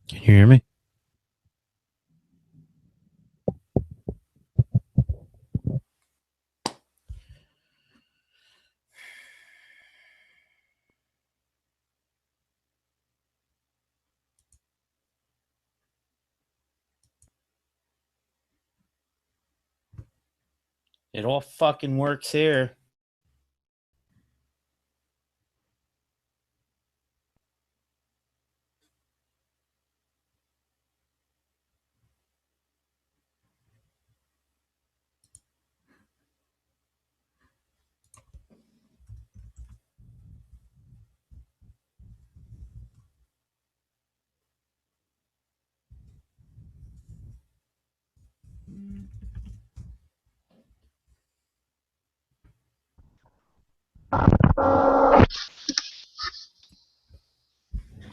Can you hear me? It all fucking works here.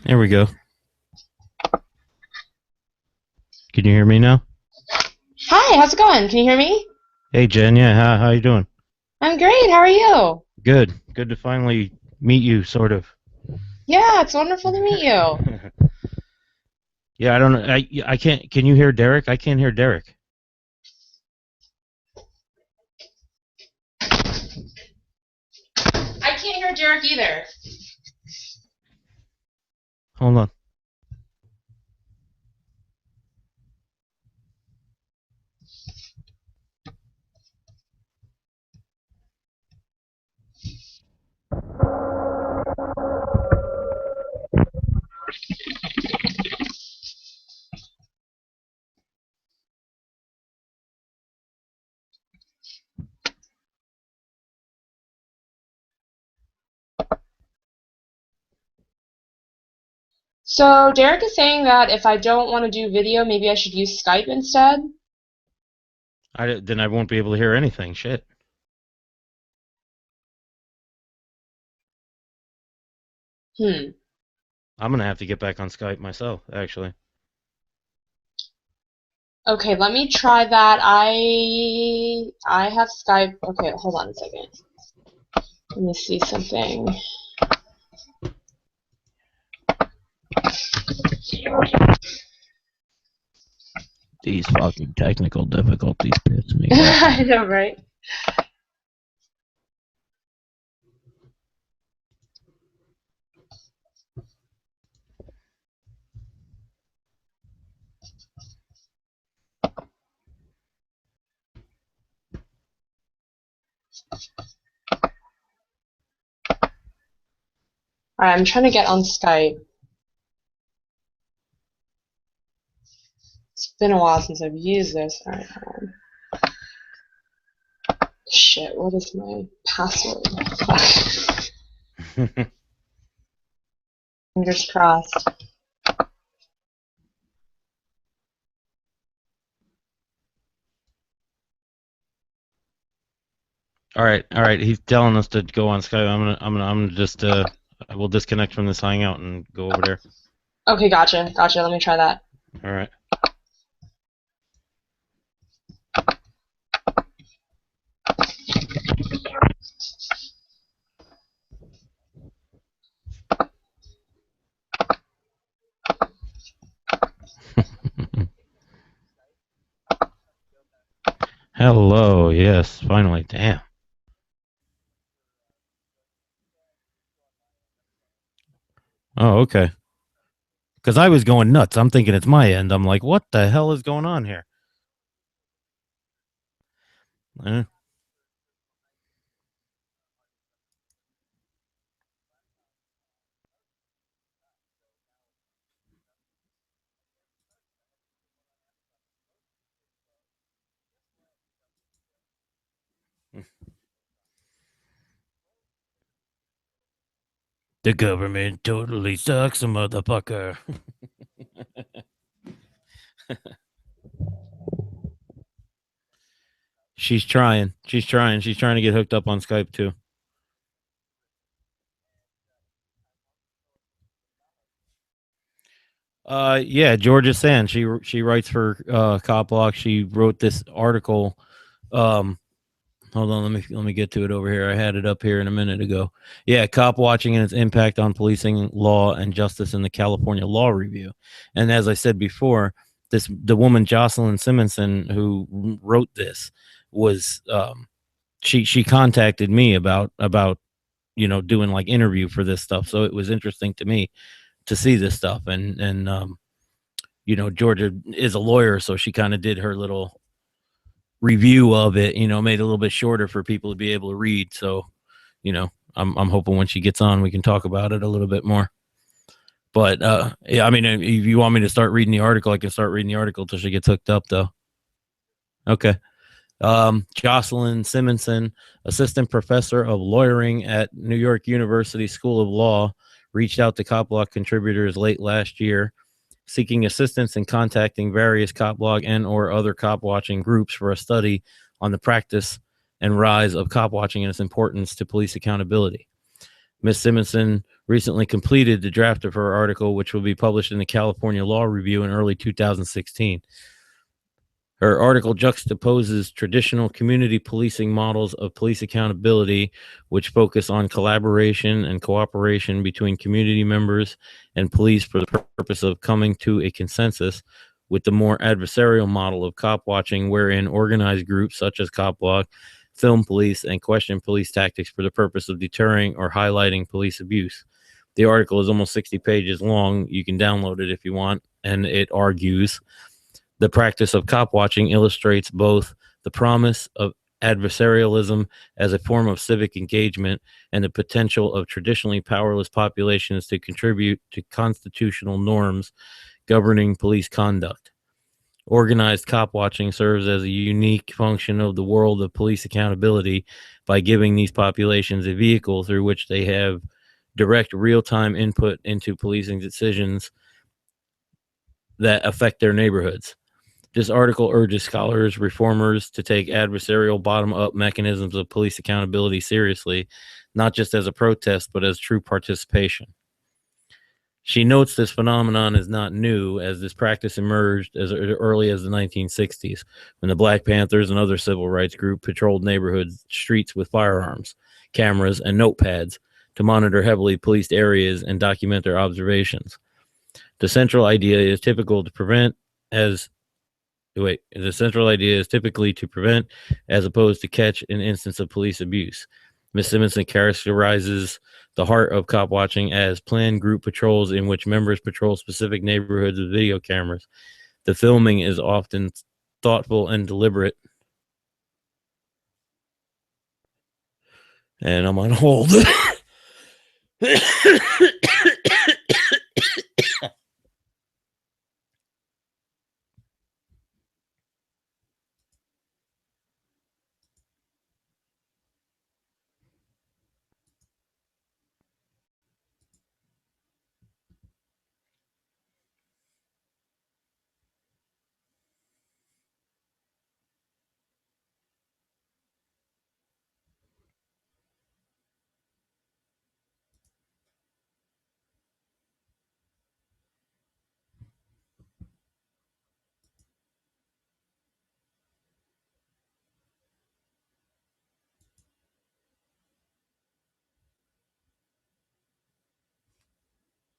There we go. Can you hear me now? Hi, how's it going? Can you hear me? Hey, Jen. Yeah, how you doing? I'm great. How are you? Good. Good to finally meet you, sort of. Yeah, it's wonderful to meet you. Yeah, I don't know. I can't. Can you hear Derrick? I can't hear Derrick. I can't hear Derrick either. Hold on. So Derrick is saying that if I don't want to do video, maybe I should use Skype instead. Then I won't be able to hear anything. Shit. I'm gonna have to get back on Skype myself, actually. Okay, let me try that. I have Skype. Okay, hold on a second. Let me see something. These fucking technical difficulties piss me off. I know, right? Alright, I'm trying to get on Skype. It's been a while since I've used this. Alright, hold on. Shit, what is my password? Fingers crossed. All right. He's telling us to go on Skype. I'm gonna just we'll disconnect from this hangout and go over there. Okay, gotcha. Let me try that. All right. Hello. Yes, finally. Damn. Oh, okay. Because I was going nuts. I'm thinking it's my end. I'm like, what the hell is going on here? The government totally sucks, a motherfucker. She's trying. She's trying to get hooked up on Skype too. Yeah, Georgia Sand. She writes for CopBlock. She wrote this article. Hold on, let me get to it over here. I had it up here in a minute ago. Yeah, cop watching and its impact on policing, law, and justice in the California Law Review. And as I said before, the woman Jocelyn Simonson who wrote this was she contacted me about doing like interview for this stuff. So it was interesting to me to see this stuff, and Georgia is a lawyer, so she kind of did her little review of it, made it a little bit shorter for people to be able to read. So, I'm hoping when she gets on, we can talk about it a little bit more. But yeah, I mean, if you want me to start reading the article, I can start reading the article till she gets hooked up, though. Okay. Jocelyn Simonson, assistant professor of lawyering at New York University School of Law, reached out to CopBlock contributors late last year, seeking assistance in contacting various CopBlock and or other cop watching groups for a study on the practice and rise of cop watching and its importance to police accountability. Ms. Simonson recently completed the draft of her article, which will be published in the California Law Review in early 2016. Her article juxtaposes traditional community policing models of police accountability, which focus on collaboration and cooperation between community members and police for the purpose of coming to a consensus, with the more adversarial model of cop watching, wherein organized groups such as CopBlock film police and question police tactics for the purpose of deterring or highlighting police abuse. The article is almost 60 pages long. You can download it if you want, and it argues the practice of cop watching illustrates both the promise of adversarialism as a form of civic engagement and the potential of traditionally powerless populations to contribute to constitutional norms governing police conduct. Organized cop watching serves as a unique function of the world of police accountability by giving these populations a vehicle through which they have direct real-time input into policing decisions that affect their neighborhoods. This article urges scholars, reformers to take adversarial bottom-up mechanisms of police accountability seriously, not just as a protest, but as true participation. She notes this phenomenon is not new, as this practice emerged as early as the 1960s, when the Black Panthers and other civil rights groups patrolled neighborhood streets with firearms, cameras, and notepads to monitor heavily policed areas and document their observations. The central idea is typically to prevent as opposed to catch an instance of police abuse. Ms. Simonson characterizes the heart of cop watching as planned group patrols in which members patrol specific neighborhoods with video cameras. The filming is often thoughtful and deliberate. And I'm on hold.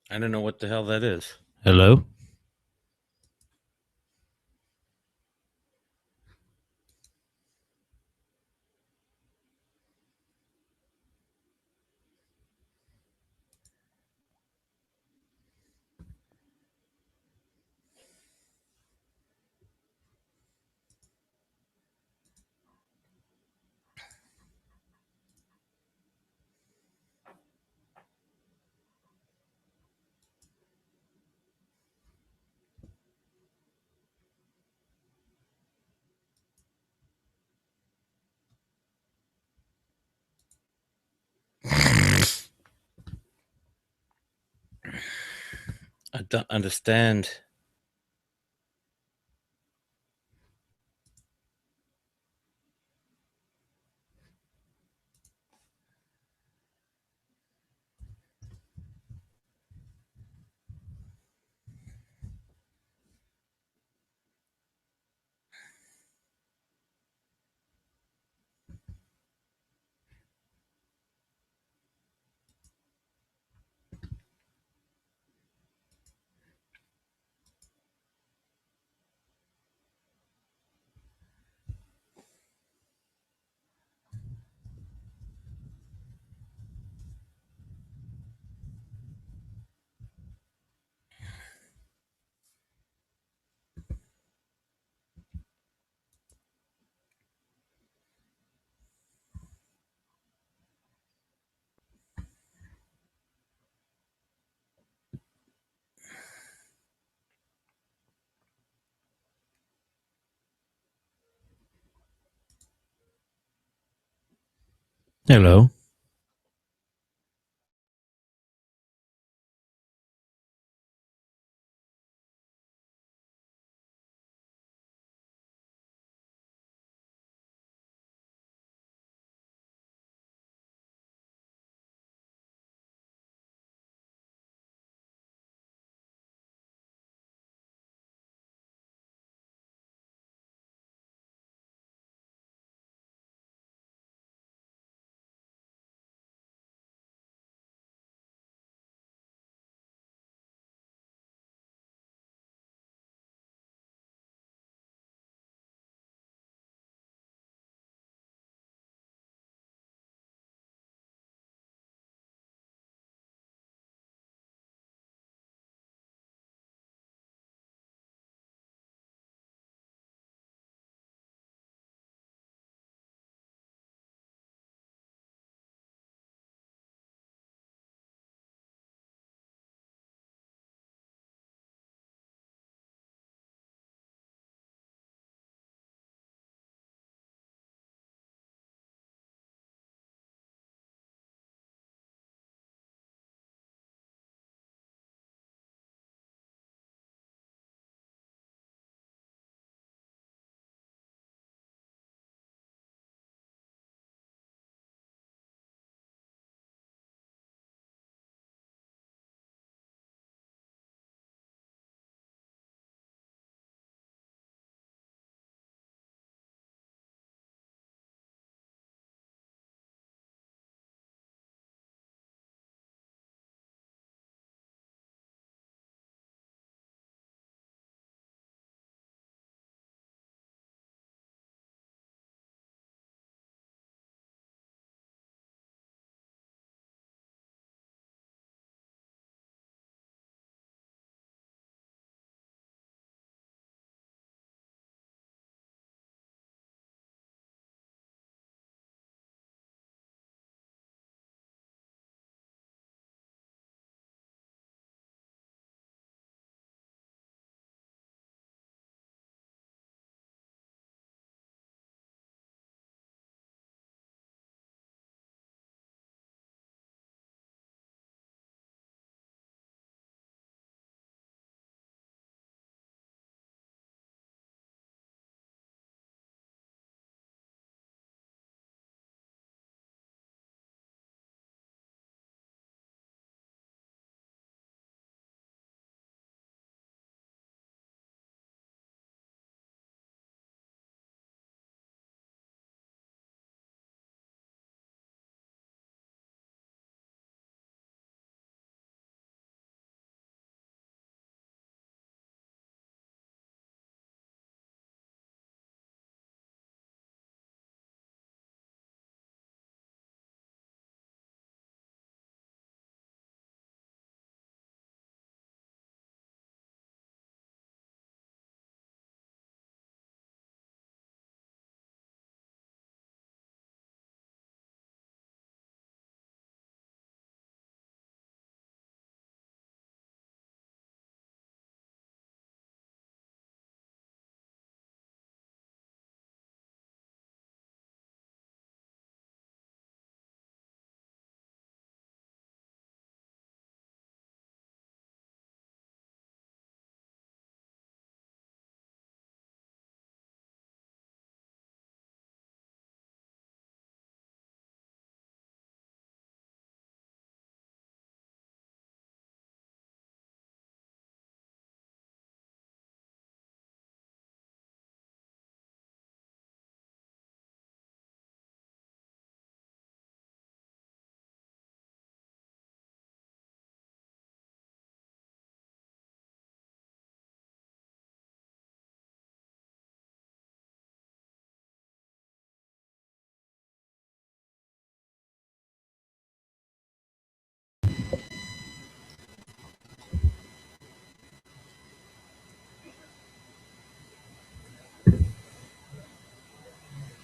I don't know what the hell that is. Hello? I don't understand. Hello.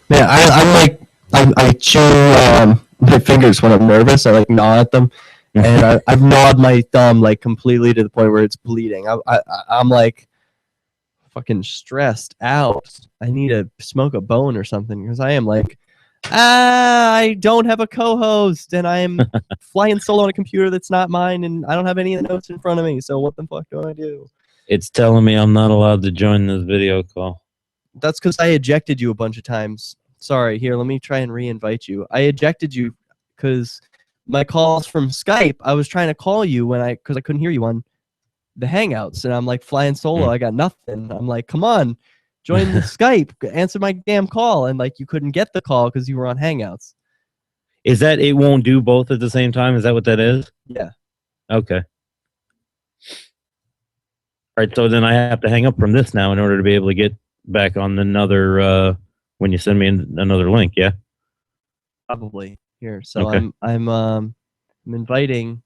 Man, I'm like I chew my fingers when I'm nervous. I like gnaw at them, and I've gnawed my thumb like completely to the point where it's bleeding. I'm like fucking stressed out. I need to smoke a bone or something because I am like I don't have a co-host, and I'm flying solo on a computer that's not mine, and I don't have any of the notes in front of me. So what the fuck do I do? It's telling me I'm not allowed to join this video call. That's because I ejected you a bunch of times. Sorry. Here, let me try and re-invite you. I ejected you because my calls from Skype, I was trying to call you because I couldn't hear you on the Hangouts, and I'm like flying solo. I got nothing. I'm like, come on, join the Skype, answer my damn call, and like you couldn't get the call because you were on Hangouts. Is that it won't do both at the same time? Is that what that is? Yeah. Okay. All right, so then I have to hang up from this now in order to be able to get back on another when you send me another link, yeah? Probably. Here. So Okay. I'm inviting.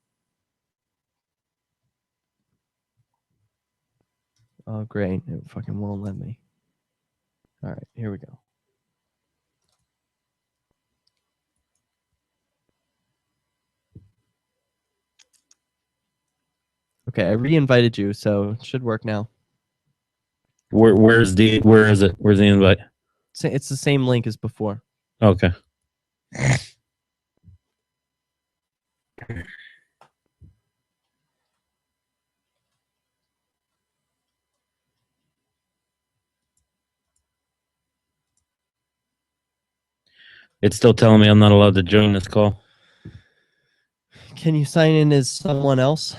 Oh great. It fucking won't let me. All right, here we go. Okay, I re-invited you, so it should work now. Where is it? Where's the invite? It's the same link as before. Okay. It's still telling me I'm not allowed to join this call. Can you sign in as someone else?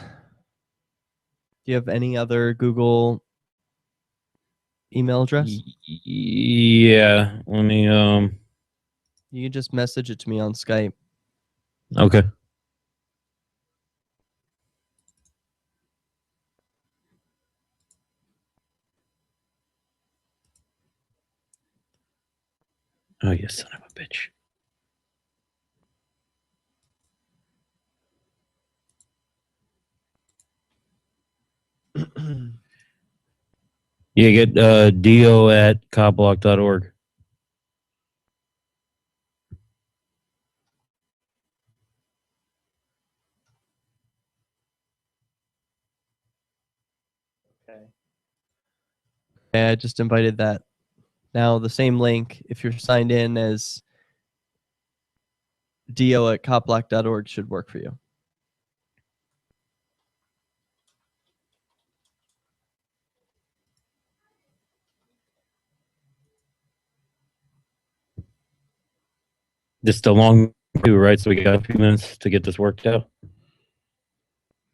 Do you have any other Google email address? Yeah. Let me You can just message it to me on Skype. okay. Oh, you son of a bitch. You get DEO at CopBlock.org. Okay, I just invited that. Now the same link, if you're signed in as DEO at CopBlock.org, should work for you. This is the long too, right? So we got a few minutes to get this worked out.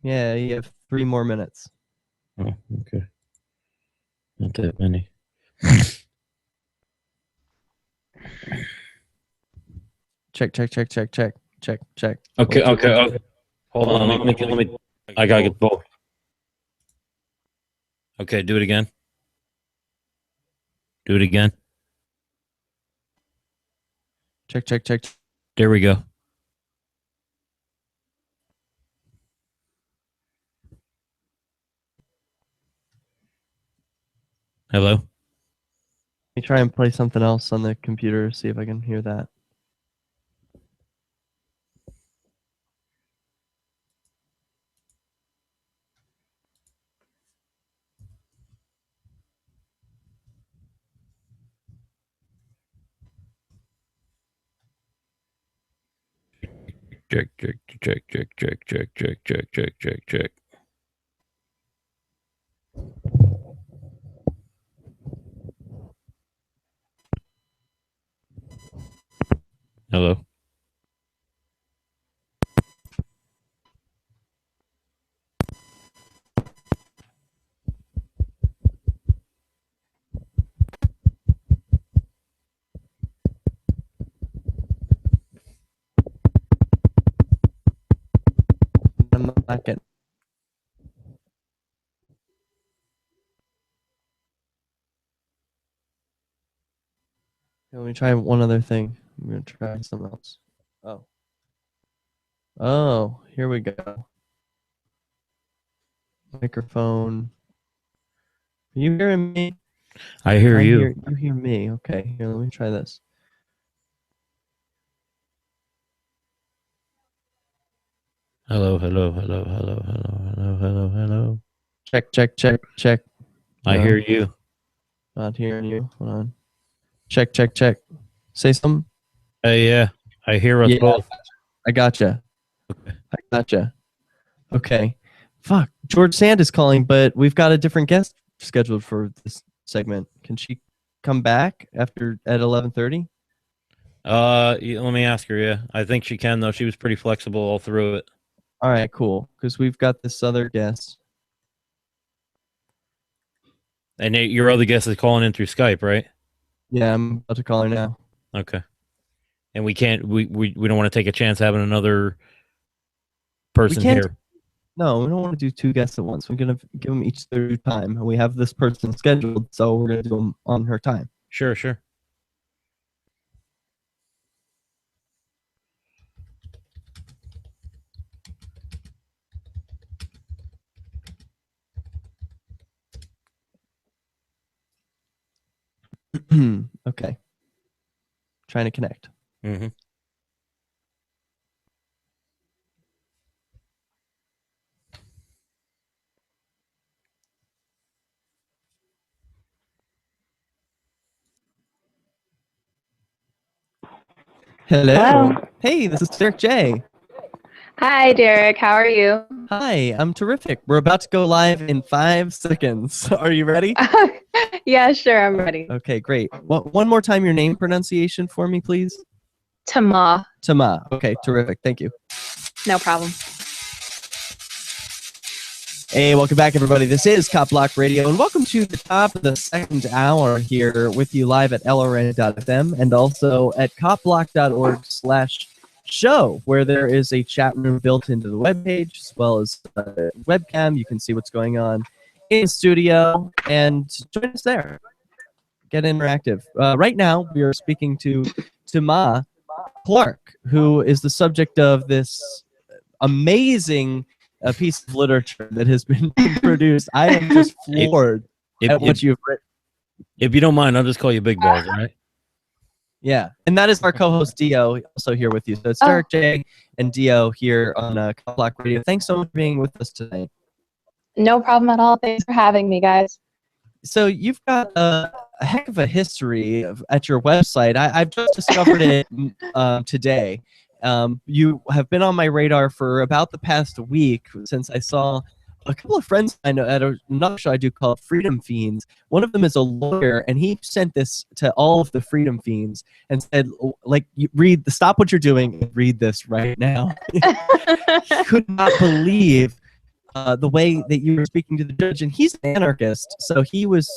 Yeah, you have 3 more minutes. Oh, okay. Not that many. Check. Okay. Hold on. Let me. I gotta get both. Okay, do it again. Do it again. Check. There we go. Hello? Let me try and play something else on the computer, see if I can hear that. Check. Hello? I'm not getting. Let me try one other thing. I'm gonna try something else. Oh, here we go. Microphone. Are you hearing me? I hear you. You hear me? Okay. Here, let me try this. Hello. Check. I No, hear you. not hearing you. Hold on. Check. Say something. Yeah, I hear us Yeah. both. I gotcha. Okay. I gotcha. Okay. Fuck. George Sand is calling, but we've got a different guest scheduled for this segment. Can she come back after at 11:30? Let me ask her. Yeah, I think she can though. She was pretty flexible all through it. All right, cool. Because we've got this other guest. And your other guest is calling in through Skype, right? Yeah, I'm about to call her now. Okay. And we can't. We don't want to take a chance having another person can't- here. No, we don't want to do two guests at once. We're gonna give them each their time, and we have this person scheduled, so we're gonna do them on her time. Sure. Okay. Trying to connect. Mm-hmm. Hello. Hello. Hey, this is Derrick J. Hi, Derek. How are you? Hi, I'm terrific. We're about to go live in 5 seconds. Are you ready? Yeah, sure. I'm ready. Okay, great. One more time your name pronunciation for me, please. Tamah. Tamah. Okay, terrific. Thank you. No problem. Hey, welcome back, everybody. This is CopBlockRadio, and welcome to the top of the second hour here with you live at LRN.FM and also at copblock.org/show, where there is a chat room built into the webpage, as well as a webcam. You can see what's going on in the studio, and join us there. Get interactive. Right now, we are speaking to Tamah Clark, who is the subject of this amazing a piece of literature that has been produced. I am just floored at what you've written. If you don't mind, I'll just call you Big Balls, all right? Yeah, and that is our co-host DEO, also here with you. So it's Derrick J and DEO here on CopBlockRadio. Thanks so much for being with us tonight. No problem at all. Thanks for having me, guys. So you've got a heck of a history at your website. I've just discovered it today. You have been on my radar for about the past week since I saw a couple of friends I know at another show I do called Freedom Fiends. One of them is a lawyer, and he sent this to all of the Freedom Fiends and said, like, stop what you're doing and read this right now. He could not believe the way that you were speaking to the judge, and he's an anarchist, so he was,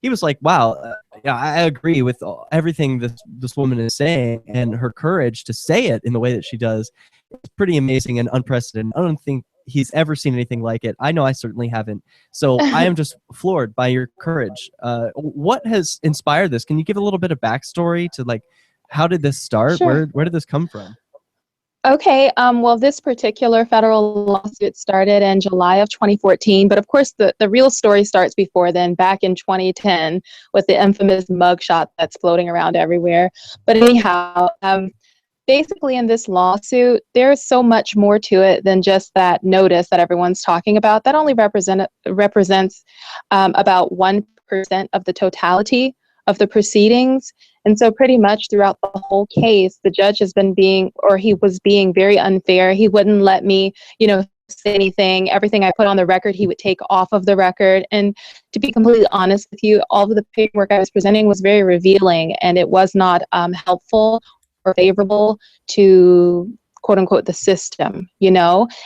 he was like, wow, yeah, I agree with everything this woman is saying, and her courage to say it in the way that she does is pretty amazing and unprecedented. I don't think he's ever seen anything like it. I know I certainly haven't. So I am just floored by your courage. What has inspired this? Can you give a little bit of backstory to, like, how did this start? Sure. Where did this come from? Okay, well, this particular federal lawsuit started in July of 2014, but of course the real story starts before then, back in 2010, with the infamous mugshot that's floating around everywhere. But anyhow, basically in this lawsuit, there's so much more to it than just that notice that everyone's talking about. That only represents about 1% of the totality of the proceedings. And so pretty much throughout the whole case, the judge has been he was being very unfair. He wouldn't let me, say anything. Everything I put on the record, he would take off of the record. And to be completely honest with you, all of the paperwork I was presenting was very revealing, and it was not helpful or favorable to, quote unquote, the system,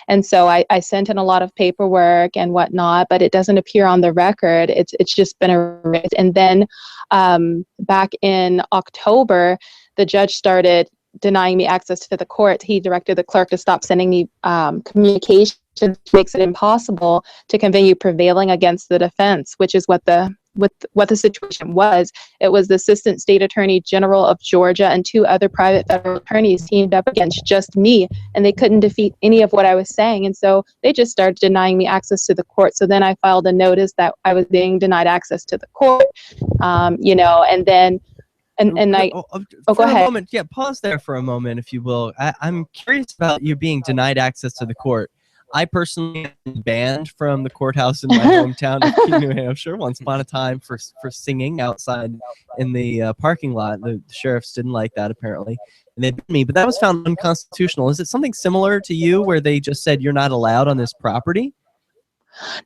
And so I sent in a lot of paperwork and whatnot, but it doesn't appear on the record. It's just been erased. And then back in October, the judge started denying me access to the court. He directed the clerk to stop sending me communications, which makes it impossible to continue prevailing against the defense, which is what the situation was. It was the Assistant State Attorney General of Georgia and 2 other private federal attorneys teamed up against just me, and they couldn't defeat any of what I was saying. And so they just started denying me access to the court. So then I filed a notice that I was being denied access to the court, and then go ahead. Moment, yeah, pause there for a moment, if you will. I'm curious about you being denied access to the court. I personally am banned from the courthouse in my hometown of Keene, New Hampshire once upon a time for singing outside in the parking lot. The sheriffs didn't like that, apparently, and they banned me, but that was found unconstitutional. Is it something similar to you where they just said you're not allowed on this property?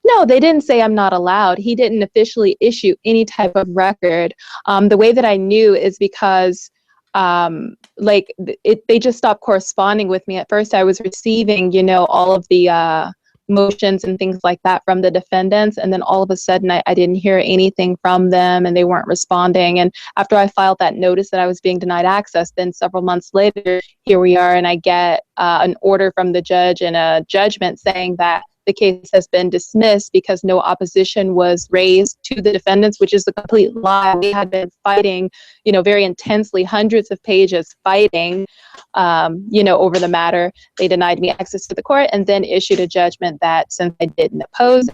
No, they didn't say I'm not allowed. He didn't officially issue any type of record. The way that I knew is because they just stopped corresponding with me. At first I was receiving, all of the motions and things like that from the defendants, and then all of a sudden I didn't hear anything from them and they weren't responding. And after I filed that notice that I was being denied access, then several months later, here we are, and I get an order from the judge and a judgment saying that the case has been dismissed because no opposition was raised to the defendants, which is a complete lie. We had been fighting, very intensely, hundreds of pages fighting, over the matter. They denied me access to the court and then issued a judgment that since I didn't oppose.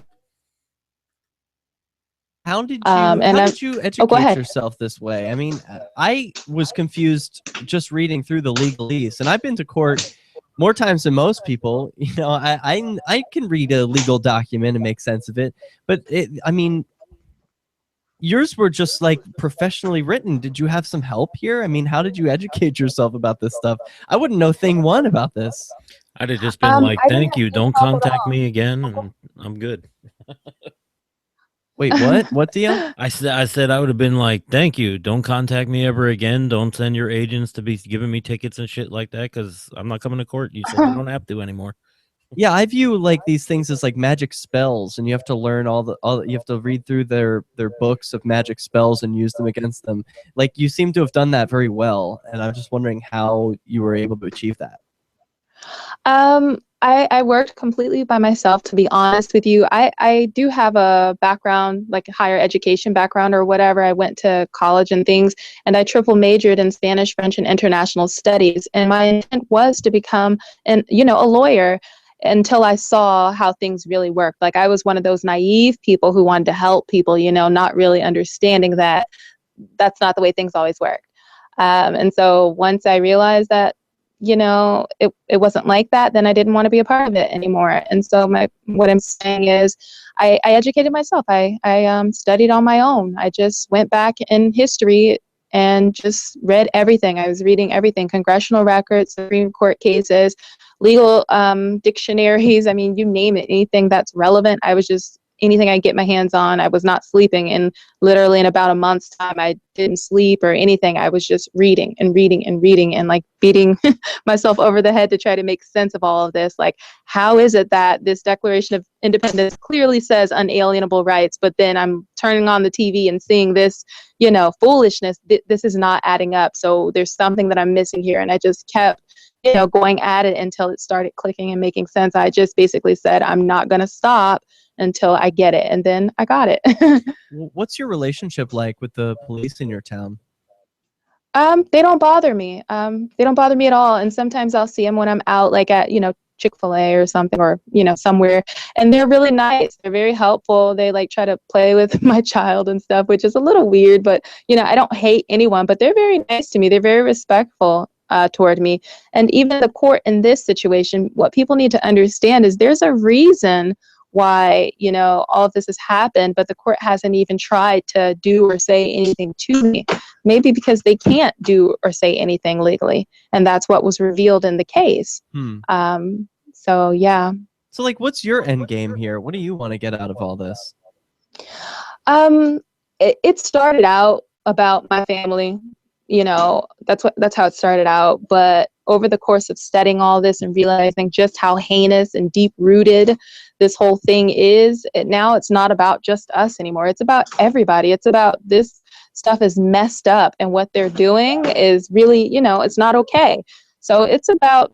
How did you educate yourself this way? I mean, I was confused just reading through the legalese, and I've been to court more times than most people. I can read a legal document and make sense of it, but yours were just like professionally written. Did you have some help here? I mean, how did you educate yourself about this stuff? I wouldn't know thing one about this. I'd have just been thank you, don't contact me again, and I'm good. Wait, what? What, DEO? I said I would have been like, thank you, don't contact me ever again. Don't send your agents to be giving me tickets and shit like that, because I'm not coming to court. You said you don't have to anymore. Yeah, I view like these things as like magic spells, and you have to learn you have to read through their books of magic spells and use them against them. Like, you seem to have done that very well, and I'm just wondering how you were able to achieve that. I worked completely by myself, to be honest with you. I do have a background, like a higher education background or whatever. I went to college and things, and I triple majored in Spanish, French, and international studies. And my intent was to become a lawyer until I saw how things really work. Like, I was one of those naive people who wanted to help people, not really understanding that that's not the way things always work. And so once I realized that, it wasn't like that, then I didn't want to be a part of it anymore. And so what I'm saying is I educated myself. I studied on my own. I just went back in history and just read everything. I was reading everything: congressional records, Supreme Court cases, legal dictionaries. I mean, you name it, anything that's relevant. Anything I get my hands on. I was not sleeping, and literally in about a month's time, I didn't sleep or anything. I was just reading and reading and reading and like beating myself over the head to try to make sense of all of this. Like, how is it that this Declaration of Independence clearly says unalienable rights, but then I'm turning on the TV and seeing this, foolishness? This is not adding up. So there's something that I'm missing here. And I just kept going at it until it started clicking and making sense. I just basically said, I'm not going to stop until I get it. And then I got it. What's your relationship like with the police in your town? They don't bother me. They don't bother me at all. And sometimes I'll see them when I'm out, like at, Chick-fil-A or something, or, somewhere. And they're really nice. They're very helpful. They like try to play with my child and stuff, which is a little weird, but, I don't hate anyone, but they're very nice to me. They're very respectful toward me. And even the court in this situation, what people need to understand is there's a reason why, all of this has happened, but the court hasn't even tried to do or say anything to me. Maybe because they can't do or say anything legally. And that's what was revealed in the case. So, yeah. So, like, what's your end game here? What do you want to get out of all this? It started out about my family. That's how it started out. But over the course of studying all this and realizing just how heinous and deep-rooted this whole thing is, now it's not about just us anymore. It's about everybody. It's about this stuff is messed up, and what they're doing is really, it's not okay. So it's about,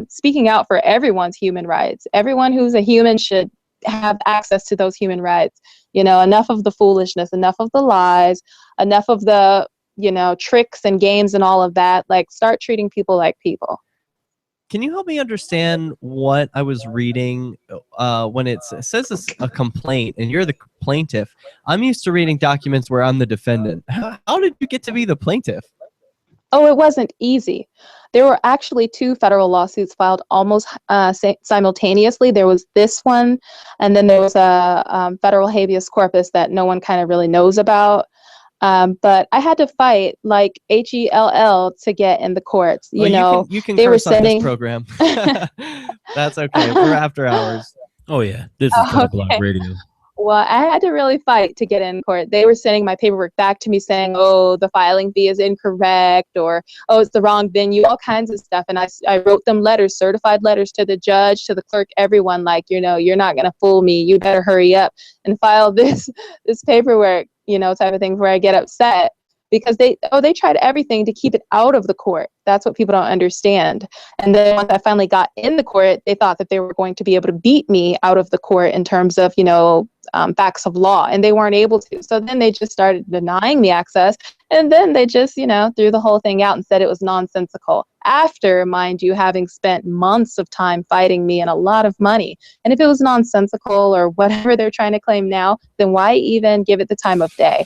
speaking out for everyone's human rights. Everyone who's a human should have access to those human rights. Enough of the foolishness, enough of the lies, enough of the tricks and games and all of that. Like, start treating people like people. Can you help me understand what I was reading when it says it's a complaint and you're the plaintiff? I'm used to reading documents where I'm the defendant. How did you get to be the plaintiff? Oh, it wasn't easy. There were actually 2 federal lawsuits filed almost simultaneously. There was this one, and then there was a federal habeas corpus that no one kind of really knows about. But I had to fight like HELL to get in the courts. You can they were curse on sending. this program. That's okay. We're after hours. Oh yeah, this is CopBlockRadio. Well, I had to really fight to get in court. They were sending my paperwork back to me saying, oh, the filing fee is incorrect, or, oh, it's the wrong venue, all kinds of stuff. And I wrote them letters, certified letters to the judge, to the clerk, everyone, like, you're not going to fool me. You better hurry up and file this paperwork, type of thing, where I get upset. Because they tried everything to keep it out of the court. That's what people don't understand. And then once I finally got in the court, they thought that they were going to be able to beat me out of the court in terms of, facts of law, and they weren't able to. So then they just started denying me access, and then they just, threw the whole thing out and said it was nonsensical. After, mind you, having spent months of time fighting me and a lot of money. And if it was nonsensical or whatever they're trying to claim now, then why even give it the time of day,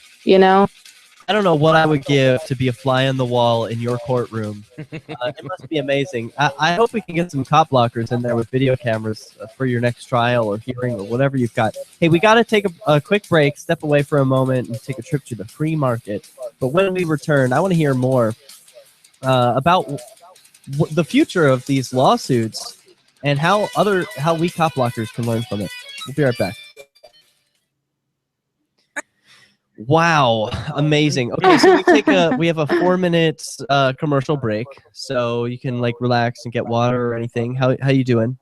I don't know what I would give to be a fly on the wall in your courtroom. It must be amazing. I hope we can get some cop blockers in there with video cameras for your next trial or hearing or whatever you've got. Hey, we got to take a quick break, step away for a moment, and take a trip to the free market. But when we return, I want to hear more about the future of these lawsuits and how we cop blockers can learn from it. We'll be right back. Wow, amazing. Okay, so we have a 4-minute commercial break, so you can relax and get water or anything. How you doing?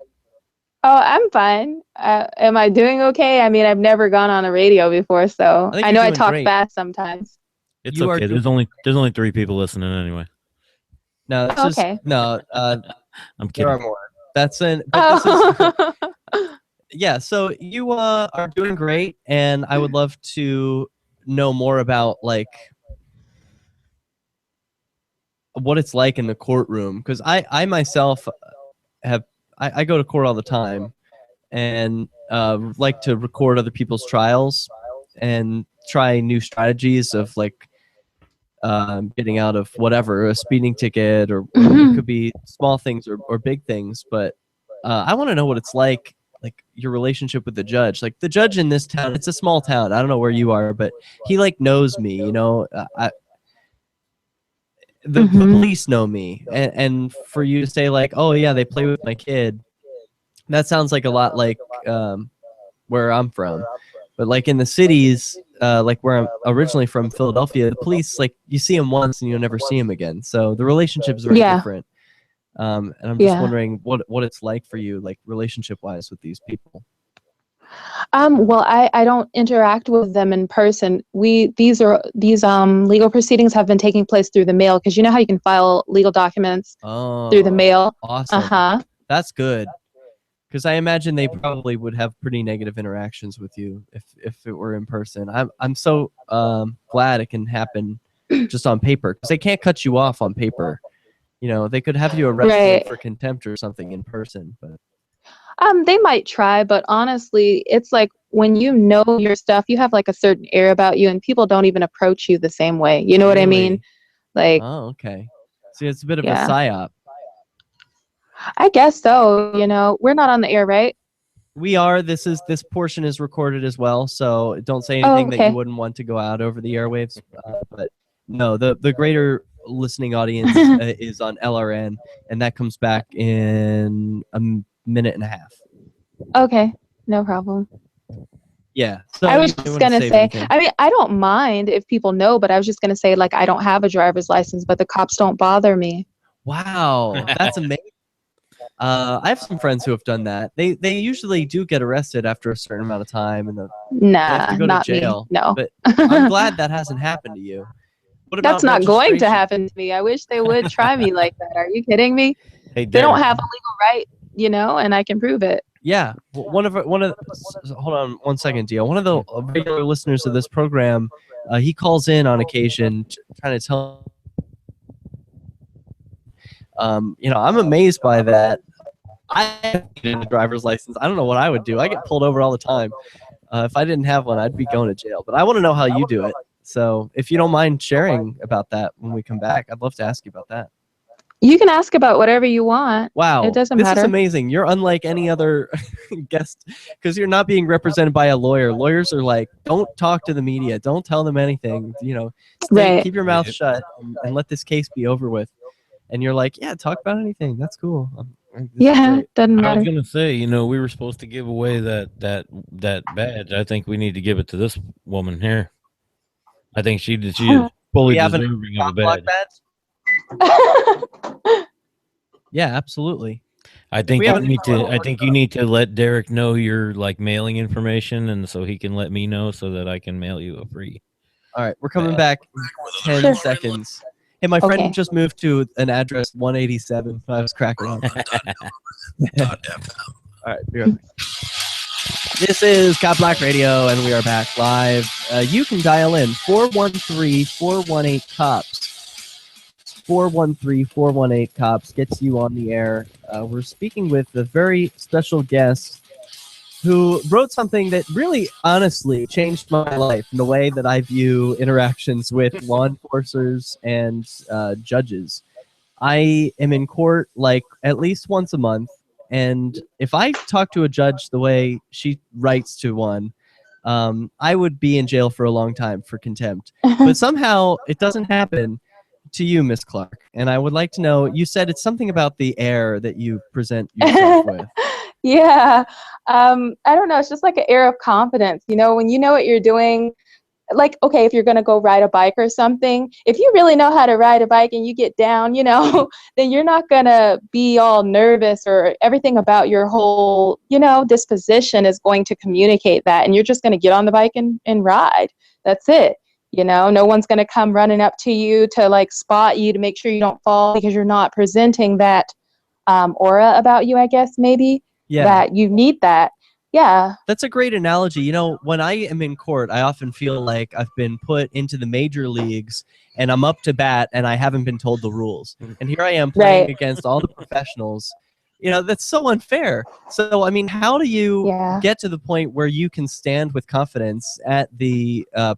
Oh, I'm fine. Am I doing okay? I mean, I've never gone on a radio before, so I know I talk fast sometimes. It's okay. There's only 3 people listening anyway. No, that's okay. I'm kidding. There are more. That's an. Yeah. So you are doing great, and I would love to know more about what it's like in the courtroom, because I myself I go to court all the time and like to record other people's trials and try new strategies of getting out of whatever, a speeding ticket or it could be small things or big things, but I want to know what it's like your relationship with the judge. The judge in this town, it's a small town. I don't know where you are, but he knows me, the police know me. And for you to say oh yeah, they play with my kid, that sounds like a lot where I'm from. But in the cities, where I'm originally from, Philadelphia, the police, you see them once and you'll never see them again. So the relationship is very different. And I'm just wondering what it's like for you, relationship-wise with these people. Well, I don't interact with them in person. These legal proceedings have been taking place through the mail, because you know how you can file legal documents through the mail. Awesome. That's good. Because I imagine they probably would have pretty negative interactions with you if it were in person. I'm so glad it can happen just on paper, because they can't cut you off on paper. They could have you arrested for contempt or something in person, but they might try, but honestly, it's when you know your stuff, you have a certain air about you, and people don't even approach you the same way. You know what I mean? Oh, okay. See, it's a bit of a psyop. I guess so. We're not on the air, right? We are. This portion is recorded as well, so don't say anything that you wouldn't want to go out over the airwaves. But no, the greater listening audience is on LRN, and that comes back in a minute and a half. Okay, no problem. Yeah. So I was just gonna say, anything? I mean, I don't mind if people know, but I was just gonna say, I don't have a driver's license, but the cops don't bother me. Wow, that's amazing. I have some friends who have done that. They usually do get arrested after a certain amount of time, and they have to go to jail. Me. No. But I'm glad that hasn't happened to you. That's not going to happen to me. I wish they would try me like that. Are you kidding me? Hey, they don't have a legal right, and I can prove it. Yeah, hold on 1 second, DEO. One of the regular listeners of this program, he calls in on occasion trying to tell. I'm amazed by that. I need a driver's license. I don't know what I would do. I get pulled over all the time. If I didn't have one, I'd be going to jail. But I want to know how you do it. So if you don't mind sharing about that when we come back, I'd love to ask you about that. You can ask about whatever you want. Wow, It doesn't this matter. is amazing. You're unlike any other guest because you're not being represented by a lawyer. Lawyers are like, don't talk to the media, don't tell them anything. Right. Keep your mouth shut and let this case be over with. And you're like, yeah, talk about anything. That's cool. This is Yeah, great. doesn't I matter. was gonna say, we were supposed to give away that badge. I think we need to give it to this woman here. I think she is fully We have an deserving of a badge. Yeah, absolutely. I think we have you need to let Derrick know your mailing information, and so he can let me know so that I can mail you a free. All right, we're coming back in 10 seconds. Hey, my friend just moved to an address 187. I was cracking up. All right, be right back. This is CopBlockRadio, and we are back live. You can dial in 413-418-COPS. 413-418-COPS gets you on the air. We're speaking with a very special guest who wrote something that really, honestly, changed my life in the way that I view interactions with law enforcers and judges. I am in court at least once a month, and if I talk to a judge the way she writes to one, I would be in jail for a long time for contempt. But somehow it doesn't happen to you, Miss Clark. And I would like to know, you said it's something about the air that you present yourself with. Yeah. I don't know. It's just like an air of confidence. When you know what you're doing, okay, if you're going to go ride a bike or something, if you really know how to ride a bike and you get down, then you're not going to be all nervous, or everything about your whole, disposition is going to communicate that. And you're just going to get on the bike and ride. That's it. No one's going to come running up to you to spot you to make sure you don't fall, because you're not presenting that aura about you, I guess, maybe. Yeah. That you need that. Yeah. That's a great analogy. When I am in court, I often feel like I've been put into the major leagues and I'm up to bat and I haven't been told the rules. And here I am playing against all the professionals. That's so unfair. So, I mean, how do you get to the point where you can stand with confidence at the, I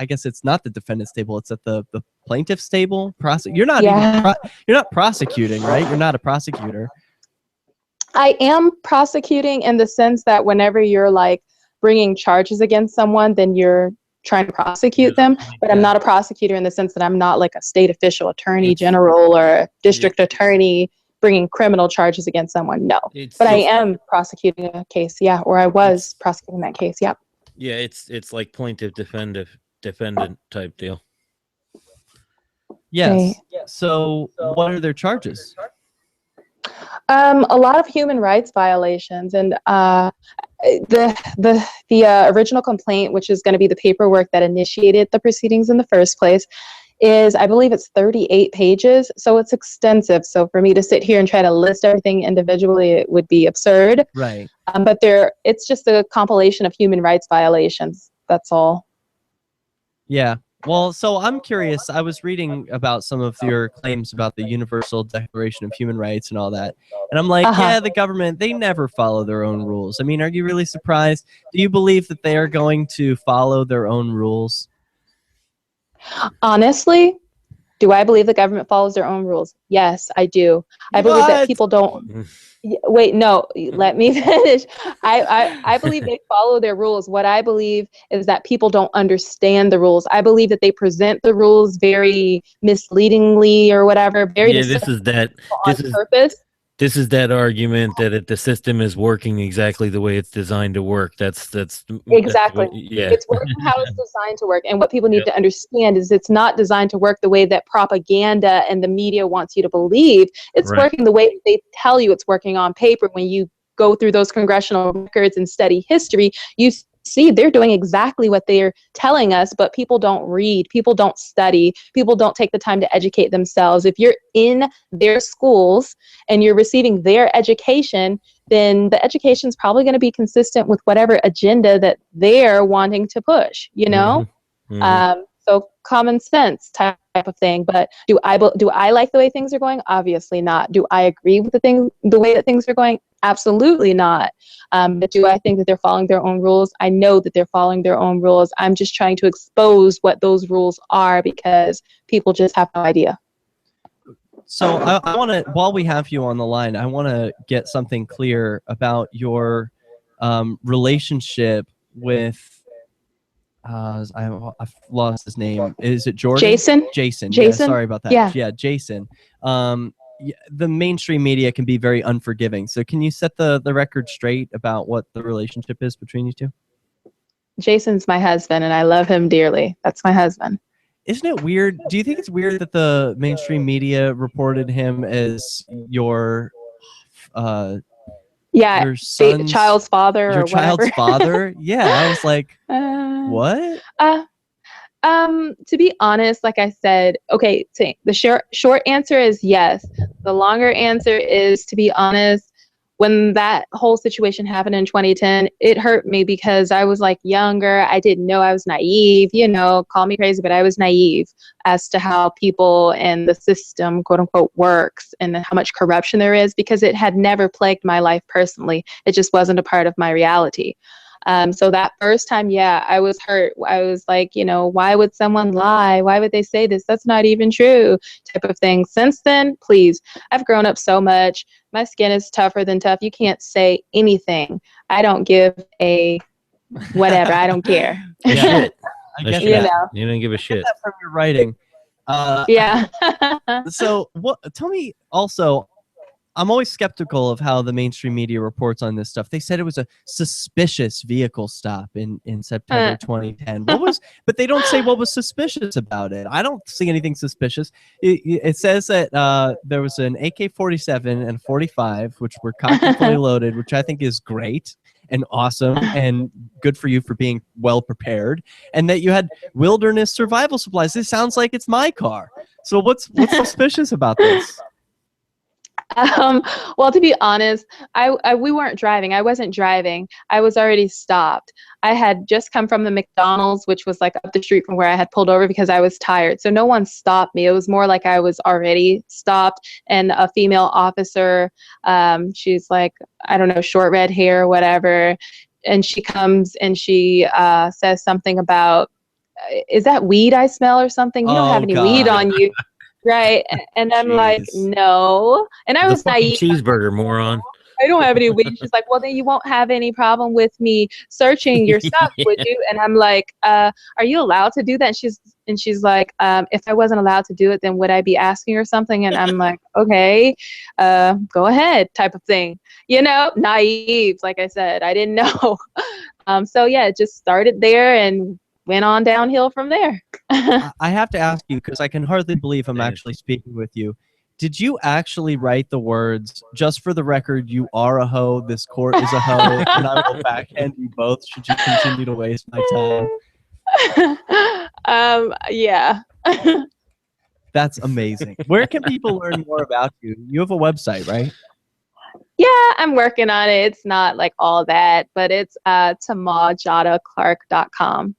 guess it's not the defendant's table, it's at the plaintiff's table? You're not you're not prosecuting, right? You're not a prosecutor. I am prosecuting in the sense that whenever you're bringing charges against someone, then you're trying to prosecute them. But I'm not a prosecutor in the sense that I'm not a state official, attorney general, or a district attorney bringing criminal charges against someone. No, but I am prosecuting a case. Yeah. Or I was prosecuting that case. Yep. Yeah. It's like plaintiff defendant type deal. Yes. Right. So what are their charges? A lot of human rights violations, and the original complaint, which is going to be the paperwork that initiated the proceedings in the first place, is, I believe it's 38 pages, so it's extensive. So for me to sit here and try to list everything individually, it would be absurd. Right. But it's just a compilation of human rights violations. That's all. Yeah. Well, so I'm curious. I was reading about some of your claims about the Universal Declaration of Human Rights and all that. And I'm like, yeah, the government, they never follow their own rules. I mean, are you really surprised? Do you believe that they are going to follow their own rules? Honestly, do I believe the government follows their own rules? Yes, I do. I believe that people don't. Wait, no, let me finish. I believe they follow their rules. What I believe is that people don't understand the rules. I believe that they present the rules very misleadingly or whatever. This is purpose. This is that argument that the system is working exactly the way it's designed to work. That's exactly. It's working how it's designed to work. And what people need to understand is it's not designed to work the way that propaganda and the media wants you to believe. It's working the way they tell you it's working on paper. When you go through those congressional records and study history, you see they're doing exactly what they're telling us, but people don't read, people don't study, people don't take the time to educate themselves. If you're in their schools and you're receiving their education, then the education is probably going to be consistent with whatever agenda that they're wanting to push, you know? Mm-hmm. So common sense type of thing. But do I like the way things are going? Obviously not. Do I agree with the way that things are going? Absolutely not. But do I think that they're following their own rules? I know that they're following their own rules. I'm just trying to expose what those rules are because people just have no idea. So I want to, while we have you on the line, I want to get something clear about your relationship with. I've lost his name. Is it Jordan? Jason. Jason. Yeah, sorry about that. Yeah. Yeah, Jason. The mainstream media can be very unforgiving. So can you set the record straight about what the relationship is between you two? Jason's my husband, and I love him dearly. That's my husband. Isn't it weird? Do you think it's weird that the mainstream media reported him as your child's father? Your or child's whatever. father? Yeah, I was like, what? To be honest, like I said, okay, the short answer is yes. The longer answer is, to be honest, when that whole situation happened in 2010, it hurt me because I was like younger. I didn't know. I was naive, call me crazy, but I was naive as to how people and the system, quote unquote, works and how much corruption there is, because it had never plagued my life personally. It just wasn't a part of my reality. So that first time, I was hurt. I was like, why would someone lie? Why would they say this? That's not even true, type of thing. Since then, please, I've grown up so much. My skin is tougher than tough. You can't say anything. I don't give a whatever. I don't care. Yeah, I guess you don't give a shit. That from your writing. Yeah. So tell me also, I'm always skeptical of how the mainstream media reports on this stuff. They said it was a suspicious vehicle stop in September 2010. But they don't say what was suspicious about it. I don't see anything suspicious. It says that there was an AK-47 and 45, which were cocked and fully loaded, which I think is great and awesome and good for you for being well prepared. And that you had wilderness survival supplies. This sounds like it's my car. So what's suspicious about this? Well, to be honest, we weren't driving. I wasn't driving. I was already stopped. I had just come from the McDonald's, which was like up the street from where I had pulled over because I was tired. So no one stopped me. It was more like I was already stopped. And a female officer, she's like, I don't know, short red hair or whatever. And she comes and she says something about, is that weed I smell or something? You don't have any weed on you. Right. And I'm like, no. And I was naive. Cheeseburger, moron. I don't have any weed. She's like, well, then you won't have any problem with me searching your stuff, would you? And I'm like, are you allowed to do that? And she's like, if I wasn't allowed to do it, then would I be asking or something? And I'm like, okay, go ahead, type of thing. Naive, like I said, I didn't know. So yeah, it just started there and went on downhill from there. I have to ask you, because I can hardly believe I'm actually speaking with you. Did you actually write the words, just for the record, you are a hoe, this court is a hoe, and I will backhand you both should you continue to waste my time? Yeah. That's amazing. Where can people learn more about you? You have a website, right? Yeah, I'm working on it. It's not like all that, but it's TamahJadaClark.com.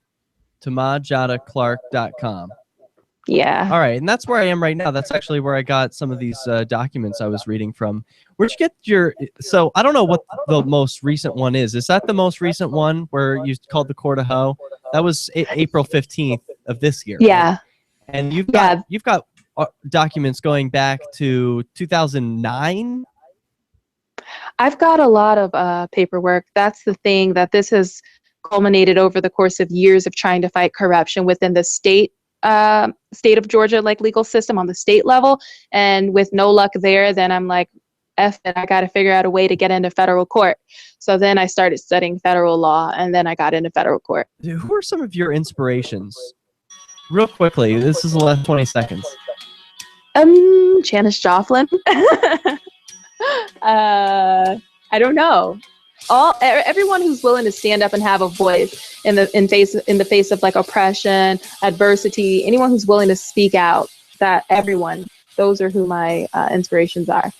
TamahJadaClark.com. Yeah. All right, and that's where I am right now. That's actually where I got some of these documents I was reading from. Where'd you get your? So I don't know what the most recent one is. Is that the most recent one where you called the court a hoe? That was April 15th of this year. Yeah. Right? And you've got documents going back to 2009. I've got a lot of paperwork. That's the thing, that this has culminated over the course of years of trying to fight corruption within the state of Georgia, like legal system on the state level. And with no luck there, then I'm like, F it, I got to figure out a way to get into federal court. So then I started studying federal law, and then I got into federal court. Dude, who are some of your inspirations? Real quickly, this is the last 20 seconds. Janis Joplin. I don't know. Everyone who's willing to stand up and have a voice in the face of like oppression, adversity, anyone who's willing to speak out, that everyone, those are who my inspirations are.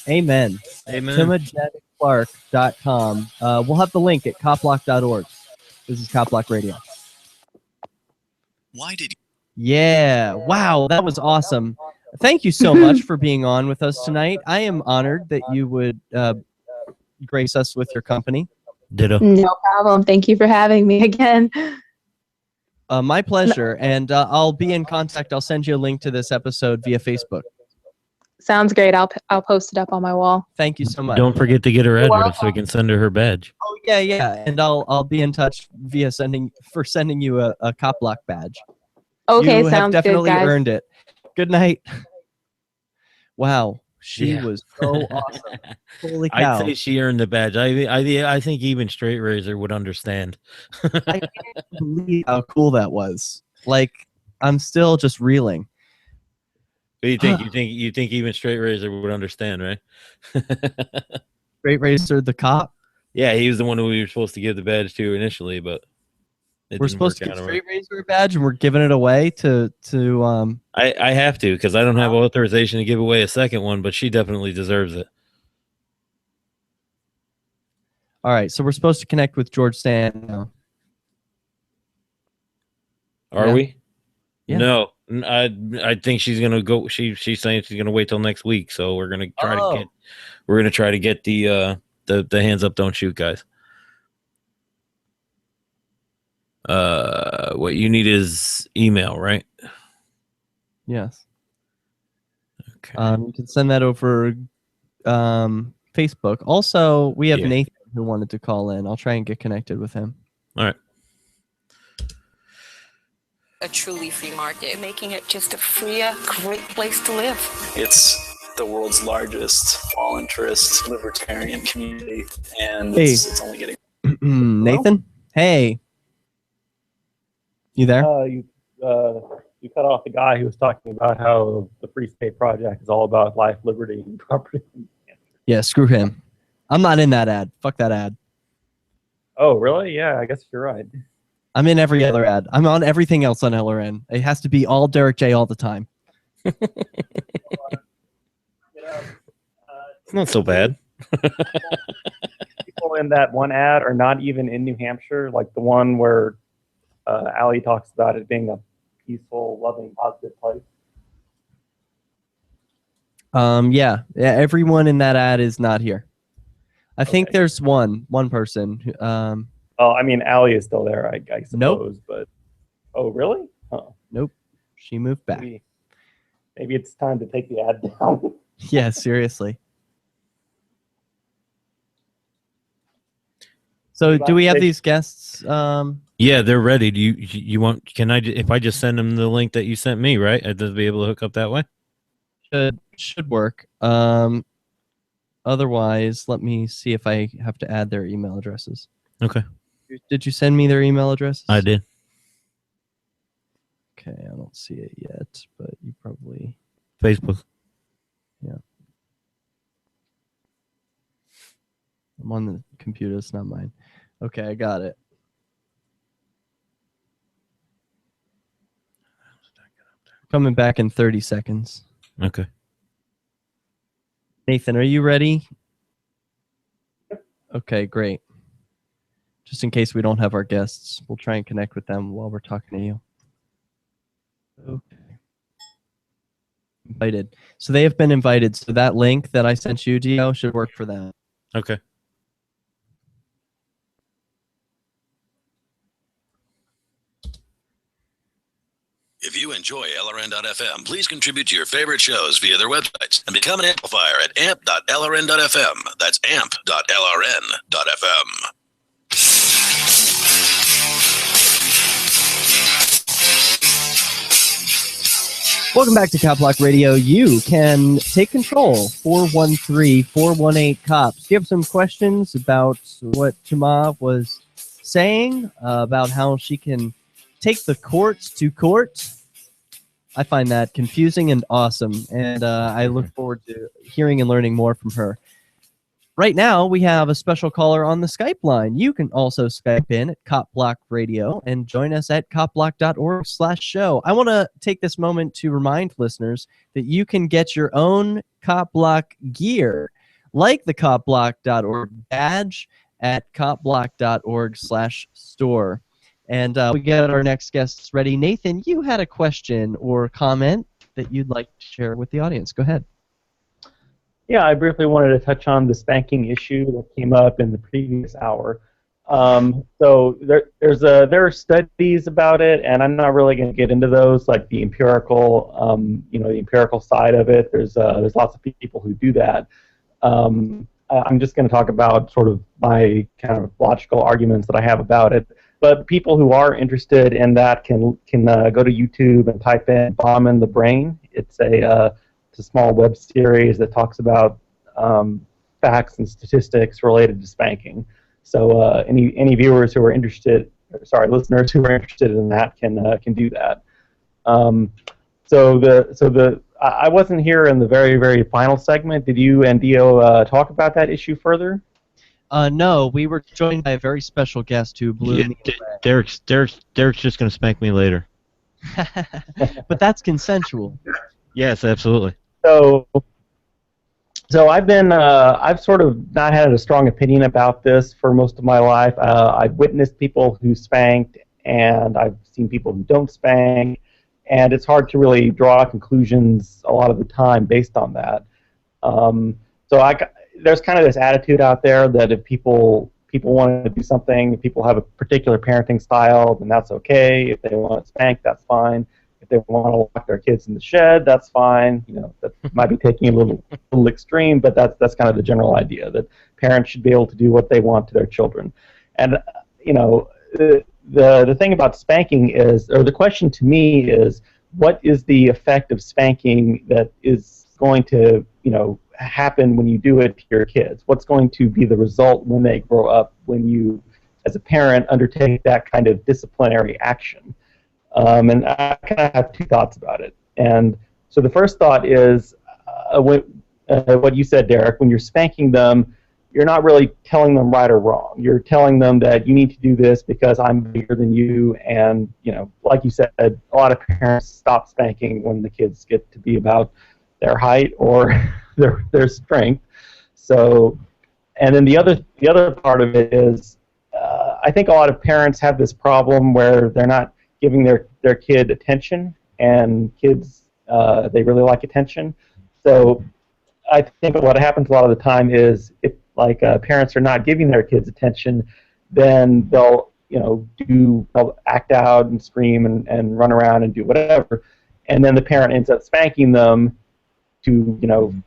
Amen. Amen. TamahJadaClark.com. We'll have the link at CopBlock.org. This is CopBlock Radio. Why did Yeah. Wow, that was awesome. Thank you so much for being on with us tonight. I am honored that you would grace us with your company. Ditto. No problem. Thank you for having me again. My pleasure. And I'll be in contact. I'll send you a link to this episode via Facebook. Sounds great. I'll post it up on my wall. Thank you so much. Don't forget to get her address so we can send her badge. Oh yeah. And I'll be in touch via sending you a Cop Block badge. Okay, you have sounds definitely good, guys. earned it. Good night. Wow, she Yeah. was so awesome. Holy cow! I'd say she earned the badge. I think even Straight Razor would understand. I can't believe how cool that was. Like, I'm still just reeling. What do you think? You think even Straight Razor would understand, right? Straight Racer, the cop. Yeah, he was the one who we were supposed to give the badge to initially, but We're supposed to give Straight Razor a badge, and we're giving it away to. I have to because I don't have authorization to give away a second one, but she definitely deserves it. All right, so we're supposed to connect with George Stan now. Are Yeah. we? Yeah. No, I think she's gonna go. She's saying she's gonna wait till next week, so we're gonna try to get the hands up, don't shoot guys. What you need is email, right? Yes. Okay. You can send that over Facebook. Also, we have Yeah. Nathan who wanted to call in. I'll try and get connected with him. All right. A truly free market, making it just a freer, great place to live. It's the world's largest all-interest libertarian community, and Hey. it's only getting... Nathan? Hey. You there? You cut off the guy who was talking about how the Free State Project is all about life, liberty, and property. Yeah, screw him. I'm not in that ad. Fuck that ad. Oh, really? Yeah, I guess you're right. I'm in every other ad. I'm on everything else on LRN. It has to be all Derrick J all the time. It's not so bad. People in that one ad are not even in New Hampshire, like the one where Allie talks about it being a peaceful, loving, positive place. Yeah, everyone in that ad is not here. I think there's one person. Who, Oh, I mean, Allie is still there, I suppose. Nope. But oh, really? Oh, nope. She moved back. Maybe it's time to take the ad down. Yeah, seriously. So, do we have these guests? Yeah, they're ready. Do you want? Can I? If I just send them the link that you sent me, right? I'd be able to hook up that way. Should work. Otherwise, let me see if I have to add their email addresses. Okay. Did you send me their email addresses? I did. Okay, I don't see it yet, but you probably... Facebook. Yeah. I'm on the computer. It's not mine. Okay, I got it. Coming back in 30 seconds. Okay. Nathan, are you ready? Okay, great. Just in case we don't have our guests, we'll try and connect with them while we're talking to you. Okay. Invited. So they have been invited. So that link that I sent you, DEO, should work for them. Okay. If you enjoy LRN.FM, please contribute to your favorite shows via their websites and become an amplifier at amp.lrn.fm. That's amp.lrn.fm. Welcome back to CopBlockRadio. You can take control. 413-418-COPS. Do you have some questions about what Tamah was saying about how she can take the courts to court? I find that confusing and awesome, and I look forward to hearing and learning more from her. Right now, we have a special caller on the Skype line. You can also Skype in at CopBlockRadio and join us at copblock.org/show. I want to take this moment to remind listeners that you can get your own CopBlock gear, like the copblock.org badge at copblock.org/store. And we get our next guests ready. Nathan, you had a question or comment that you'd like to share with the audience. Go ahead. Yeah, I briefly wanted to touch on the spanking issue that came up in the previous hour. So there are studies about it, and I'm not really going to get into those, like the empirical, the empirical side of it. There's lots of people who do that. I'm just going to talk about sort of my kind of logical arguments that I have about it. But people who are interested in that can go to YouTube and type in "Bomb in the Brain." It's a small web series that talks about facts and statistics related to spanking. So any viewers who are interested, listeners who are interested in that can do that. I wasn't here in the very, very final segment. Did you and DEO talk about that issue further? No, we were joined by a very special guest who blew me away. Derrick's just going to spank me later. But that's consensual. Yes, absolutely. So I've sort of not had a strong opinion about this for most of my life. I've witnessed people who spanked, and I've seen people who don't spank, and it's hard to really draw conclusions a lot of the time based on that. There's kind of this attitude out there that if people want to do something, if people have a particular parenting style, then that's okay. If they want to spank, that's fine. If they want to lock their kids in the shed, that's fine. That might be taking a little extreme, but that's kind of the general idea, that parents should be able to do what they want to their children. And the thing about spanking is, or the question to me is, what is the effect of spanking that is going to happen when you do it to your kids? What's going to be the result when they grow up, when you, as a parent, undertake that kind of disciplinary action? And I kind of have two thoughts about it. And so the first thought is what you said, Derrick. When you're spanking them, you're not really telling them right or wrong. You're telling them that you need to do this because I'm bigger than you. And, like you said, a lot of parents stop spanking when the kids get to be about their height or their strength. So, and then the other part of it is, I think a lot of parents have this problem where they're not giving their kid attention, and kids, they really like attention. So I think what happens a lot of the time is, if parents are not giving their kids attention, then they'll act out and scream and run around and do whatever, and then the parent ends up spanking them to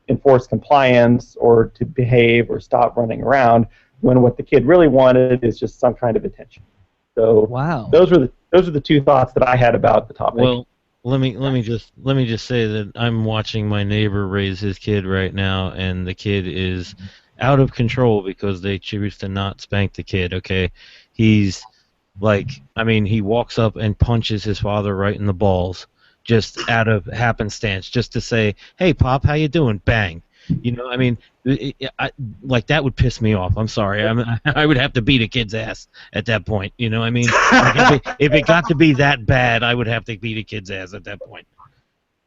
enforce compliance or to behave or stop running around, when what the kid really wanted is just some kind of attention. So wow, those are the two thoughts that I had about the topic. Well, let me just say that I'm watching my neighbor raise his kid right now, and the kid is out of control because they choose to not spank the kid. Okay, he's he walks up and punches his father right in the balls, just out of happenstance, just to say, "Hey, Pop, how you doing?" Bang. That would piss me off. I'm sorry. I would have to beat a kid's ass at that point. If it got to be that bad, I would have to beat a kid's ass at that point.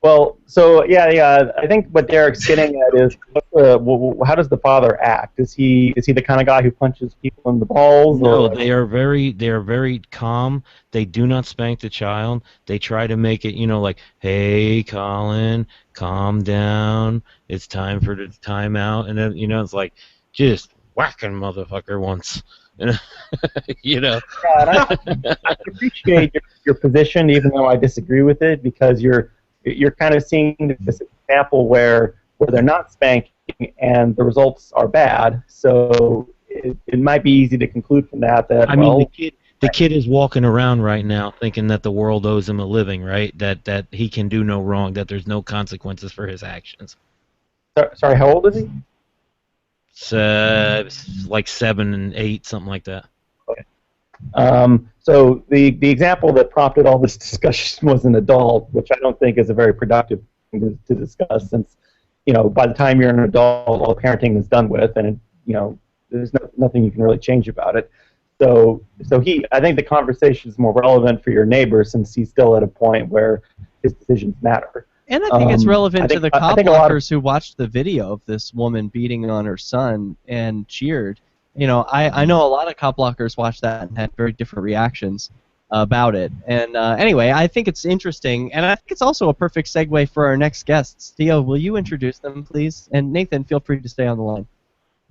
Well, so yeah. I think what Derrick's getting at is, how does the father act? Is he the kind of guy who punches people in the balls? No, or? they are very calm. They do not spank the child. They try to make it, hey, Colin, calm down. It's time for the timeout, and then it's like, just whacking motherfucker once. Yeah, and I appreciate your position, even though I disagree with it, because you're kind of seeing this example where they're not spanking and the results are bad. So it might be easy to conclude from that the kid is walking around right now thinking that the world owes him a living, right? That he can do no wrong, that there's no consequences for his actions. Sorry, how old is he? Like 7 and 8, something like that. Okay. So the example that prompted all this discussion was an adult, which I don't think is a very productive thing to discuss, since by the time you're an adult, all parenting is done with, and there's nothing you can really change about it. So I think the conversation is more relevant for your neighbor, since he's still at a point where his decisions matter. And I think it's relevant to the CopBlockers who watched the video of this woman beating on her son and cheered. I know a lot of cop blockers watched that and had very different reactions about it. And anyway, I think it's interesting, and I think it's also a perfect segue for our next guests. DEO, will you introduce them, please? And Nathan, feel free to stay on the line.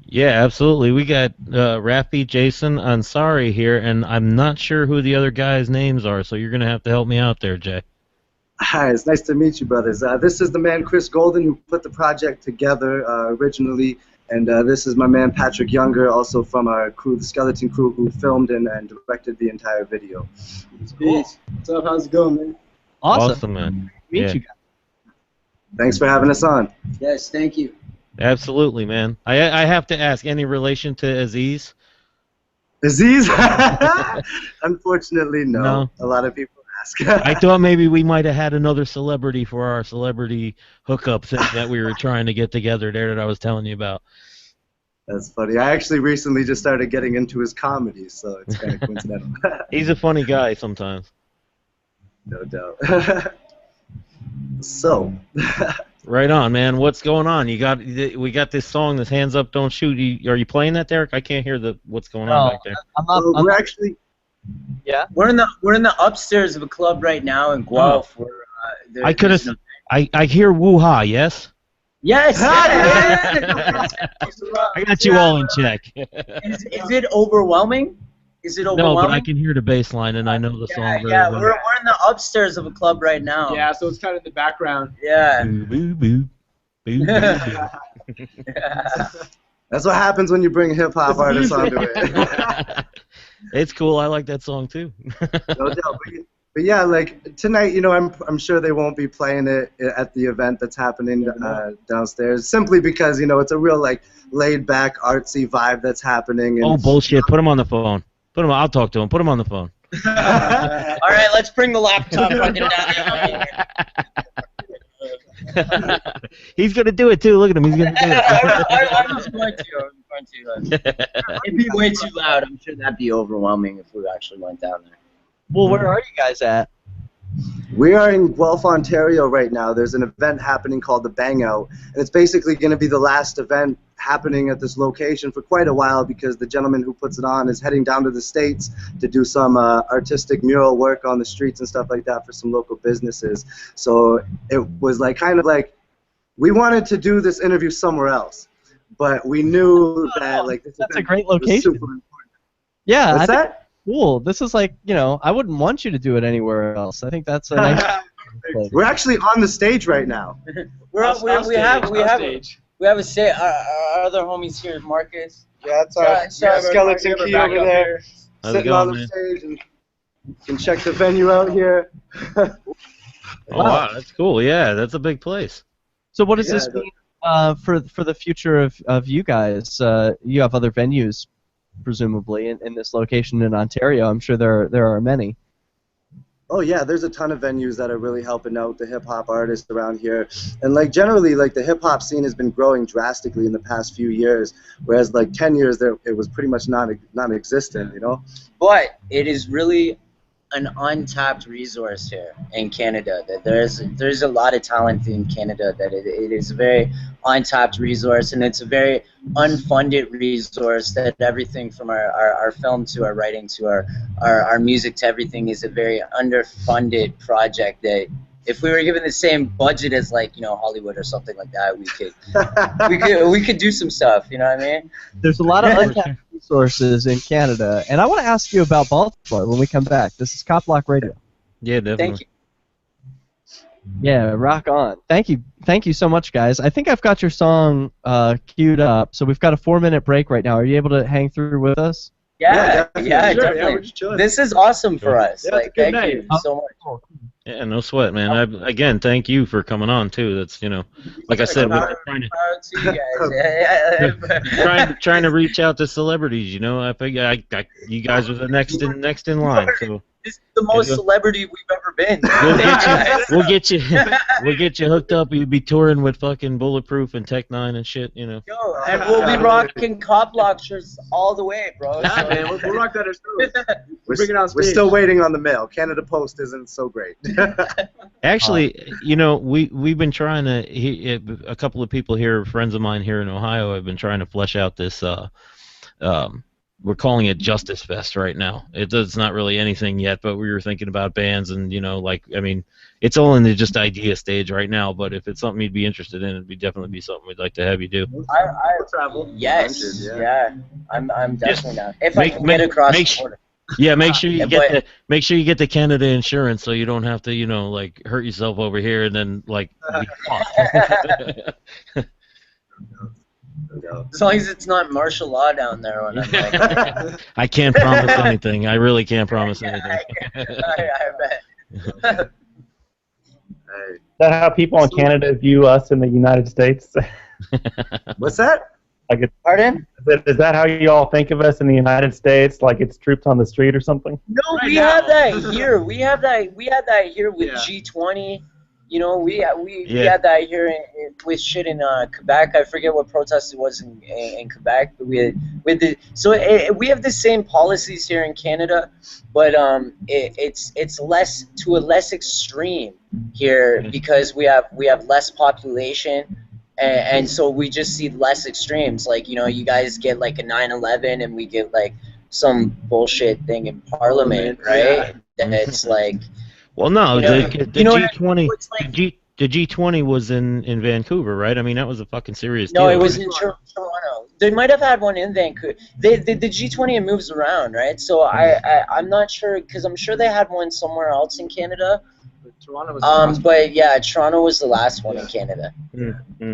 Yeah, absolutely. We got Rafi, Jason, Ansari here, and I'm not sure who the other guys' names are, so you're going to have to help me out there, Jay. Hi, it's nice to meet you, brothers. This is the man Chris Golden who put the project together originally, and this is my man Patrick Younger, also from our crew, the Skeleton Crew, who filmed and directed the entire video. Cool. What's up? How's it going, man? Awesome, man. Meet you guys. Thanks for having us on. Yes, thank you. Absolutely, man. I have to ask, any relation to Aziz? Aziz? Unfortunately, no. A lot of people ask. I thought maybe we might have had another celebrity for our celebrity hookup thing that we were trying to get together there that I was telling you about. That's funny. I actually recently just started getting into his comedy, so it's kind of coincidental. He's a funny guy sometimes. No doubt. So... Right on, man. What's going on? We got this song, this Hands Up, Don't Shoot. Are you playing that, Derek? I can't hear what's going on back there. We're actually... Yeah? We're in the upstairs of a club right now in Guelph. Oh. I hear woo-ha, yes? Yes! I got you all in check. Is it overwhelming? Is it overwhelming? No, but I can hear the bass line, and I know the song very well. well. We're in the upstairs of a club right now. Yeah, so it's kind of in the background. Yeah. Boo, boo, boo. Boo, boo, boo. That's what happens when you bring hip-hop artists onto it. It's cool. I like that song, too. No doubt. But yeah, like, tonight, I'm sure they won't be playing it at the event that's happening downstairs, simply because, it's a real, like, laid-back, artsy vibe that's happening. And bullshit. Put him on the phone. I'll talk to him. Put him on the phone. All right, let's bring the laptop fucking down. He's going to do it, too. Look at him. He's going to do it. I was going to. It'd be way too loud. I'm sure that'd be overwhelming if we actually went down there. Well, where are you guys at? We are in Guelph, Ontario right now. There's an event happening called the Bang Out, and it's basically going to be the last event happening at this location for quite a while because the gentleman who puts it on is heading down to the States to do some artistic mural work on the streets and stuff like that for some local businesses. So it was kind of like we wanted to do this interview somewhere else, but we knew that that's a great location. Super important. Yeah, What's that? Cool. This is I wouldn't want you to do it anywhere else. I think that's a nice place. We're actually on the stage right now. We have a say. Our other homies here, Marcus. Yeah, that's our skeleton key over there, sitting on the man? stage, and you can check the venue out here. Oh, wow, that's cool. Yeah, that's a big place. So what does this mean for the future of you guys? You have other venues, presumably, in this location in Ontario. I'm sure there are many. Oh yeah, there's a ton of venues that are really helping out the hip-hop artists around here. And generally, the hip-hop scene has been growing drastically in the past few years, whereas 10 years there it was pretty much non-existent, But it is really an untapped resource here in Canada. That there's a lot of talent in Canada. That it is a very untapped resource, and it's a very unfunded resource. That everything from our film to our writing to our music to everything is a very underfunded project. That if we were given the same budget as Hollywood or something like that, we could do some stuff. You know what I mean? There's a lot of untapped resources in Canada, and I want to ask you about Baltimore when we come back. This is CopBlockRadio. Yeah, definitely. Thank you. Yeah, rock on. Thank you so much, guys. I think I've got your song queued up, so we've got a 4-minute break right now. Are you able to hang through with us? Yeah, definitely. definitely. We're just chilling. This is awesome for us. Yeah, it's a good thank night. you so much. Yeah, no sweat, man. Again, thank you for coming on too. That's like I said, we're trying to reach out to celebrities. I think you guys are the next in line. So this is the most celebrity we've ever been. We'll get you hooked up. You'll be touring with fucking Bulletproof and Tech 9 and shit. Yo, and we'll be rocking CopBlock shirts all the way, bro. Yeah, man, we'll rock that ourselves. We're still waiting on the mail. Canada Post isn't so great. Actually, we've been trying to. A couple of people here, friends of mine here in Ohio, have been trying to flesh out this we're calling it Justice Fest right now. It's not really anything yet, but we were thinking about bands and, it's all in the just idea stage right now, but if it's something you'd be interested in, it'd definitely be something we'd like to have you do. I travel. Yes, yeah. I'm definitely down. If I can make- get across make the border. Yeah, make sure you but- make sure you get the Canada insurance so you don't have to, hurt yourself over here and then be caught. As long as it's not martial law down there when I'm like, I can't promise anything. I really can't promise anything. I bet. Is that how people in Canada view us in the United States? What's that? Pardon? Is that how you all think of us in the United States? Like it's troops on the street or something? No, we have that here. We had that here with G20. We had that here with shit in Quebec. I forget what protest it was in Quebec, but we have the same policies here in Canada, but it's less to a less extreme here because we have less population. And so we just see less extremes. Like, you guys get like a 9/11 and we get like some bullshit thing in Parliament, right? And it's like... Well, no, the G20 like, the G20 was in Vancouver, right? I mean, that was a fucking serious No, deal. it was in Toronto. They might have had one in Vancouver. The G20 moves around, right? So I'm not sure, because I'm sure they had one somewhere else in Canada. Toronto was but yeah, Toronto was the last one in Canada. Mm-hmm.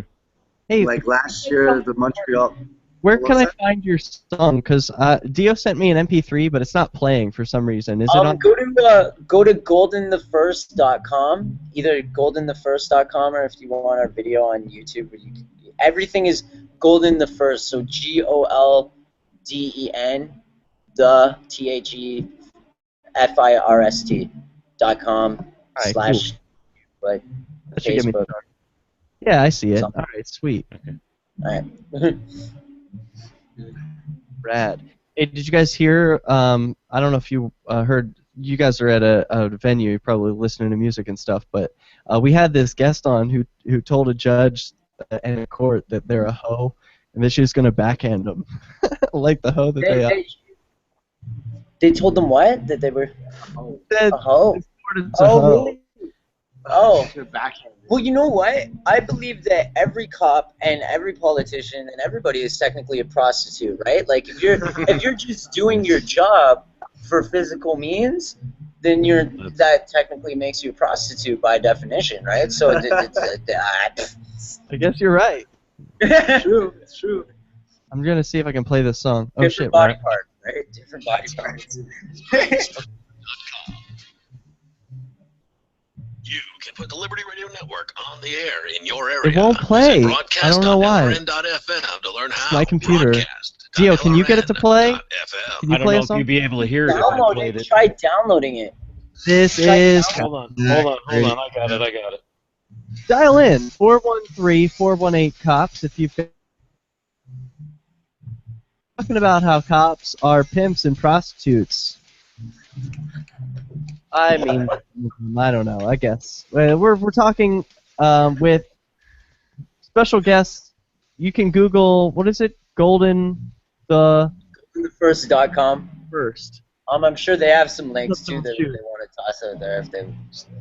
Hey, Like last year, the Montreal. where can I What's that? find your song? Because Dio sent me an MP3, but it's not playing for some reason. Is it on? Go to goldenthefirst.com, either goldenthefirst.com, or if you want our video on YouTube, everything is Golden the First. So GOLDEN the THEFIRST.com Alright, / but That should give me. Facebook. Yeah, I see it. Something. All right, sweet. Alright. Rad. Hey, did you guys hear? I don't know if you heard. You guys are at a venue. You're probably listening to music and stuff. But we had this guest on who told a judge in a court that they're a hoe, and that she was going to backhand them, like the hoe that they are. They told them what? That they were That a hoe? it's a hoe. Really? Oh. Well, you know what? I believe that every cop and every politician and everybody is technically a prostitute, right? Like if you're just doing your job for physical means, then that technically makes you a prostitute by definition, right? So I guess you're right. It's true. It's true. I'm gonna see if I can play this song. Oh different shit! body part, right? Different body parts. You can put the Liberty Radio Network on the air in your area. It won't play. I don't know why. Broadcast.lrn.fm to learn how. My computer. Gio, can you get it to play? Can you I don't play know a if song? you'd be able to hear it if I Download played it. it. Try downloading it. This is. Hold on. I got it. Dial in 413-418-COPS if you've been talking about how cops are pimps and prostitutes. I mean, I don't know. I guess we're talking with special guests. You can Google, what is it? GoldenTheFirst.com. First. I'm sure they have some links too that they want to toss out there if they.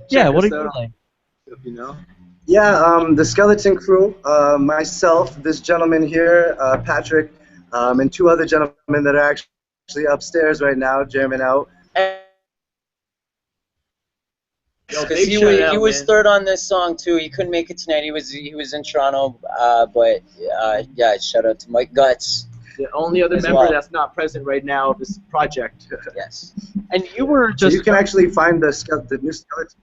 Yeah. What are us you out. doing? If you know. Yeah, the Skeleton Crew, myself, this gentleman here, Patrick, and two other gentlemen that are actually upstairs right now, jamming out. Because he was third on this song too. He couldn't make it tonight. He was in Toronto, but yeah, shout out to Mike Guts. The only other As member well. that's not present right now of this project. Yes. And you were So just. you can actually find the new Skeleton.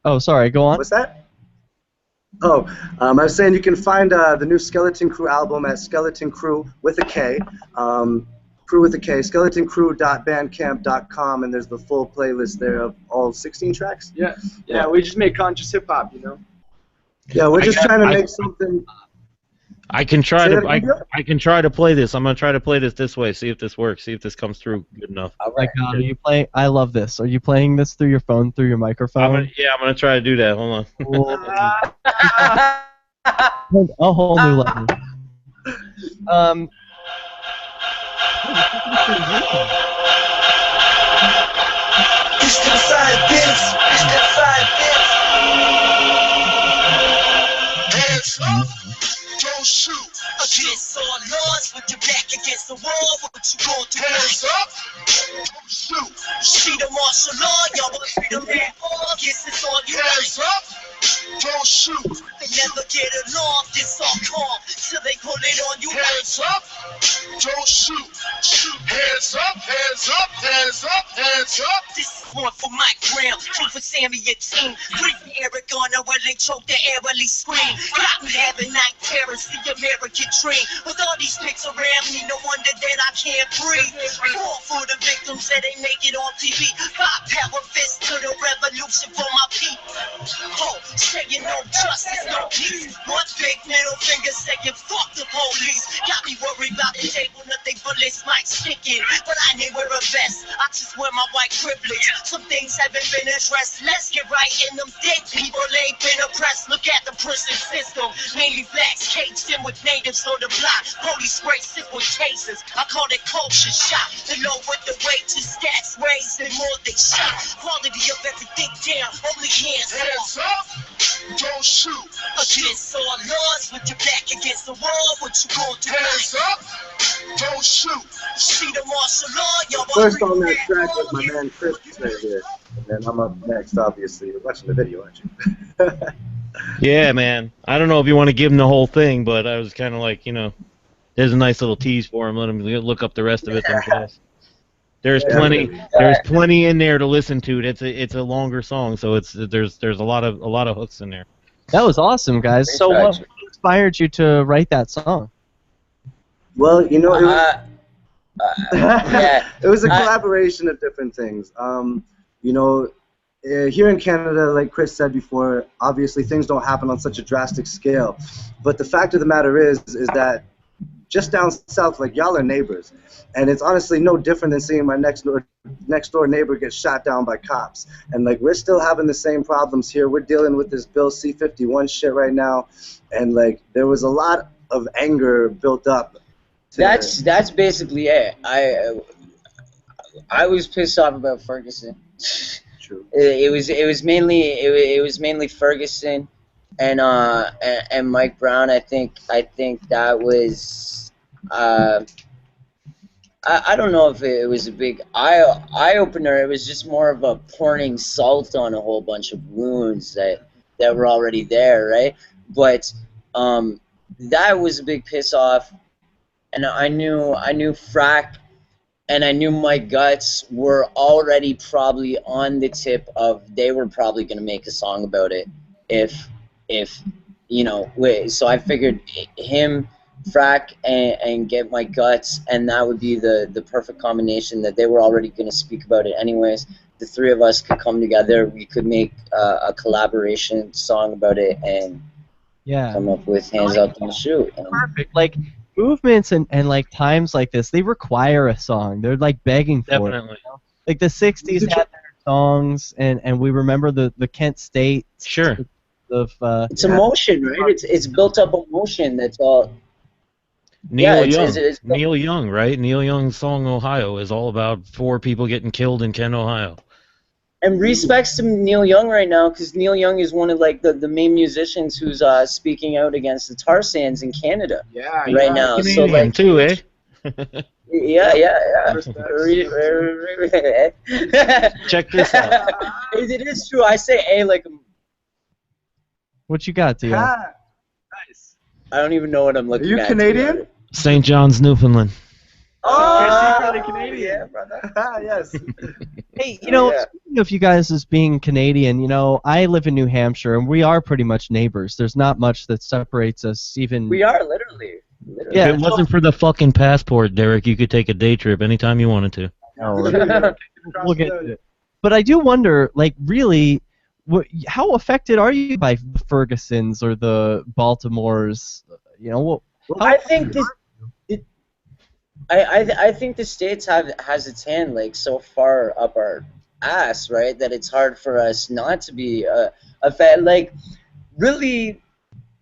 Oh, sorry. Go on. What's that? Oh, I was saying you can find the new Skeleton Crew album at Skeleton Crew with a K. Crew with a K, skeletoncrew.bandcamp.com, and there's the full playlist there of all 16 tracks. Yeah, we just make conscious hip hop, you know. Yeah, we're just trying to make something. I can try Say to. that again? I can try to play this. I'm gonna try to play this way. See if this works. See if this comes through good enough. All My right. God, are you playing? I love this. Are you playing this through your phone, through your microphone? I'm gonna try to do that. Hold on. A whole new level. It's them side bits. It's them side bits. Hands up. Don't shoot. Against all laws, with your back against the wall, what you gon' do? Hands up. Don't shoot. See the martial law, y'all will treat them that all. Guess it's on you. Hands up. Don't shoot. They never get along. This all calm till they pull it on you. Hands up. Don't shoot. Shoot. Hands up. Hands up. Hands up. Hands up. This is one for Mike Graham, two for Sammy and team. Three for Eric Garner when they choke the air when they scream. Got me having night terrors, the American dream. With all these pics around me, no wonder that I can't breathe. Four for the victims that ain't make it on TV. Five power fists to the revolution for my people. Oh, saying no justice, no peace. One big middle finger saying fuck the police. Got me worried about the day when nothing bullets might stick in. But I ain't wear a vest, I just wear my white privilege. Some things haven't been addressed. Let's get right in them. Dead people ain't been oppressed. Look at the prison system. Mainly blacks caged in with natives on the block. Police spray sick with cases. I call it culture shock. The low with the wages, stats raised, and more they shot. Quality of everything down. Only hands up. Don't shoot. Against all laws, with your back against the wall. What you gon' do? Hands up. Don't shoot. See the martial law, y'all. First on that track was my man Chris right here. And then I'm up next, obviously. You're watching the video, aren't you? Yeah, man. I don't know if you want to give him the whole thing, but I was kind of like, you know, there's a nice little tease for him. Let him look up the rest of it themselves. There's plenty. There's plenty in there to listen to. It's a longer song, so there's a lot of hooks in there. That was awesome, guys. So what inspired you to write that song? Well, you know, it was a collaboration of different things. You know, here in Canada, like Chris said before, obviously things don't happen on such a drastic scale. But the fact of the matter is that just down south, like, y'all are neighbors. And it's honestly no different than seeing my next door neighbor get shot down by cops. And, like, we're still having the same problems here. We're dealing with this Bill C-51 shit right now. And, like, there was a lot of anger built up. That's basically it. I was pissed off about Ferguson. True. It was mainly Ferguson and Mike Brown. I think that was I don't know if it was a big eye opener. It was just more of a pouring salt on a whole bunch of wounds that were already there, right? But that was a big piss off. And I knew Frack and I knew my guts were already probably on the tip of they were probably going to make a song about it if you know, so I figured him, Frack, and get my guts, and that would be the perfect combination that they were already going to speak about it anyways. The three of us could come together, we could make a collaboration song about it and come up with Hands Up and Shoot. Perfect. Like, movements and like times like this, they require a song. They're like begging for it. You know? Like the 60s had their songs, and we remember the Kent State. Sure. It's emotion, right? It's built up emotion. That's all. Neil Young. Neil Young, right? Neil Young's song "Ohio" is all about 4 people getting killed in Kent, Ohio. And respects to Neil Young right now, because Neil Young is one of like the main musicians who's speaking out against the tar sands in Canada right now. Canadian so like too, eh? Yeah. Check this out. It is true. I say A like. What you got, Dio? Nice. I don't even know what I'm looking at. Are you Canadian? St. John's, Newfoundland. Oh, probably Canadian. Yeah, brother. Yes. Hey, you know, speaking of you guys as being Canadian, you know, I live in New Hampshire, and we are pretty much neighbors. There's not much that separates us, even. We are literally. Yeah, if it wasn't for the fucking passport, Derek, you could take a day trip anytime you wanted to. We'll get to it. But I do wonder, like, really, how affected are you by the Fergusons or the Baltimores? You know, I think I think the States has its hand like so far up our ass, right, that it's hard for us not to be affected. Like, really,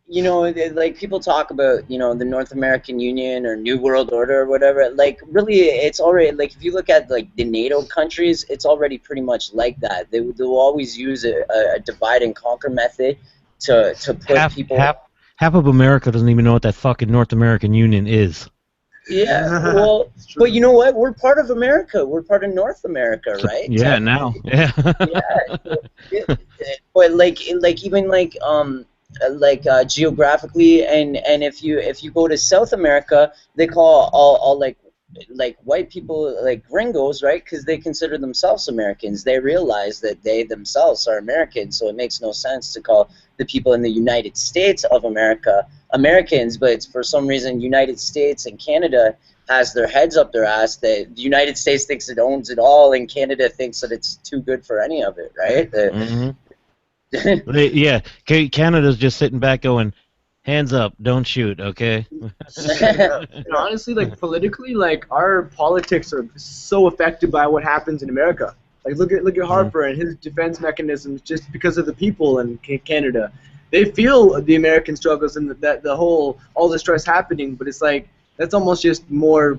you know, like people talk about, you know, the North American Union or New World Order or whatever. Like, really, it's already, like, if you look at, like, the NATO countries, it's already pretty much like that. They'll always use a divide and conquer method to put people... Half of America doesn't even know what that fucking North American Union is. Yeah, well, but you know what? We're part of America. We're part of North America, right? Yeah, now. Yeah. But like even geographically, and if you go to South America, they call all like white people like gringos, right? Because they consider themselves Americans. They realize that they themselves are Americans, so it makes no sense to call the people in the United States of America Americans. But for some reason, United States and Canada has their heads up their ass that the United States thinks it owns it all, and Canada thinks that it's too good for any of it, right? Yeah, Canada's just sitting back going, hands up, don't shoot, okay? Honestly, like politically, like our politics are so affected by what happens in America. Like look at Harper and his defense mechanisms, just because of the people in Canada. They feel the American struggles and all the stress happening, but it's like that's almost just more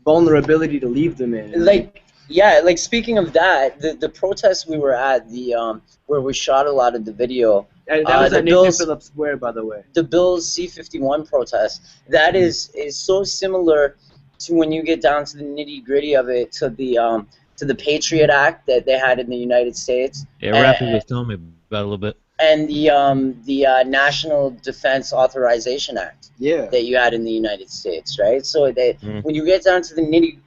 vulnerability to leave them in. Like, yeah, like speaking of that, the protest we were at, where we shot a lot of the video. That was at Nathan Phillips Square, by the way. The Bills C-51 protest. That is so similar to, when you get down to the nitty-gritty of it, to the Patriot Act that they had in the United States. Yeah, Rafi was telling me about a little bit. And the National Defense Authorization Act that you had in the United States, right? So when you get down to the nitty,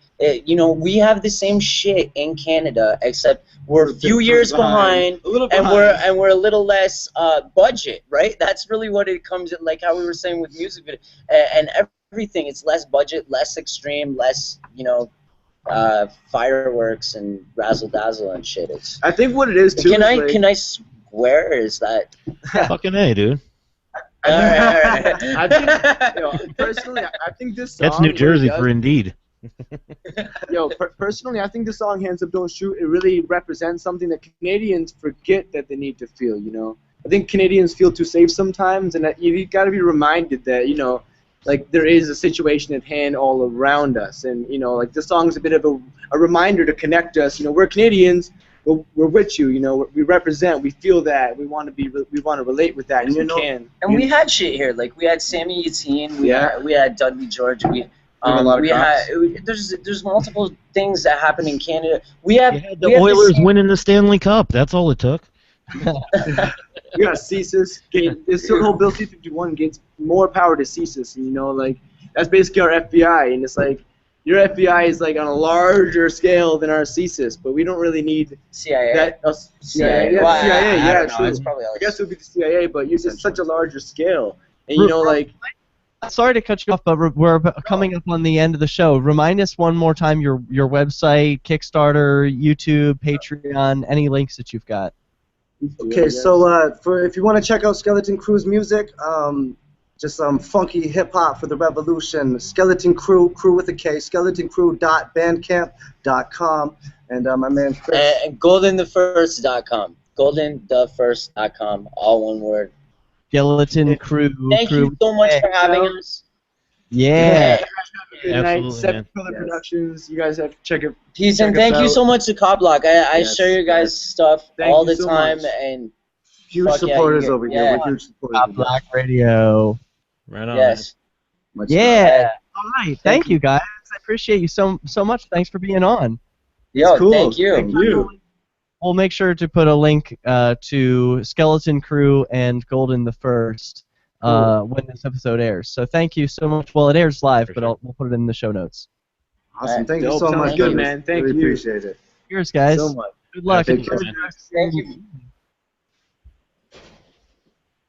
you know, we have the same shit in Canada, except we're a few years behind, and we're a little less budget, right? That's really what it comes to, like how we were saying with music video and everything. It's less budget, less extreme, less, you know, fireworks and razzle dazzle and shit. I think what it is too. Can I swear? Is that fucking A, dude? All right. I think, personally, I think this song. That's New Jersey for Indeed. Personally, I think the song "Hands Up, Don't Shoot" it really represents something that Canadians forget that they need to feel. You know, I think Canadians feel too safe sometimes, and that you got to be reminded that, you know, like there is a situation at hand all around us, and you know, like this song is a bit of a reminder to connect us. You know, we're Canadians. We're with you, you know. We represent. We feel that. We want to relate with that, and you can. And we had shit here. Like we had Sammy Yateen. We had Dudley George. There's multiple things that happen in Canada. We had the Oilers winning the Stanley Cup. That's all it took. You got CSIS. This whole Bill C-51 gets more power to CSIS, and you know, like that's basically our FBI, and it's like your FBI is like on a larger scale than our CSIS, but we don't really need CIA. CIA, yeah, well, CIA, yeah, true. It's probably I guess it would be the CIA, but you're just such a larger scale, and you know, like. Sorry to cut you off, but we're coming up on the end of the show. Remind us one more time your website, Kickstarter, YouTube, Patreon, any links that you've got. Okay, so if you want to check out Skeleton Crew's music, just some funky hip hop for the revolution. Skeleton Crew, crew with a K, skeletoncrew.bandcamp.com, and my man Chris. And goldenthefirst.com, goldenthefirst.com, all one word. Skeleton Crew. Thank you so much for having us. Yeah. Good night. Seven Pillar Productions. You guys have to check it. Peace, and thank you so much to CopBlock. I share your guys' stuff all the time, and huge supporters over here. We're huge supporters. CopBlockRadio. Right on. Yes. Yeah. All right. Thank you, guys. I appreciate you so much. Thanks for being on. Yo, cool. Thank you. Thank you. We'll make sure to put a link to Skeleton Crew and Golden the First when this episode airs. So thank you so much. Well, it airs live, but we'll put it in the show notes. Awesome. Thank you so much. Good, man. Thank you. Appreciate it. Cheers, guys. So much. Good luck. Thank you.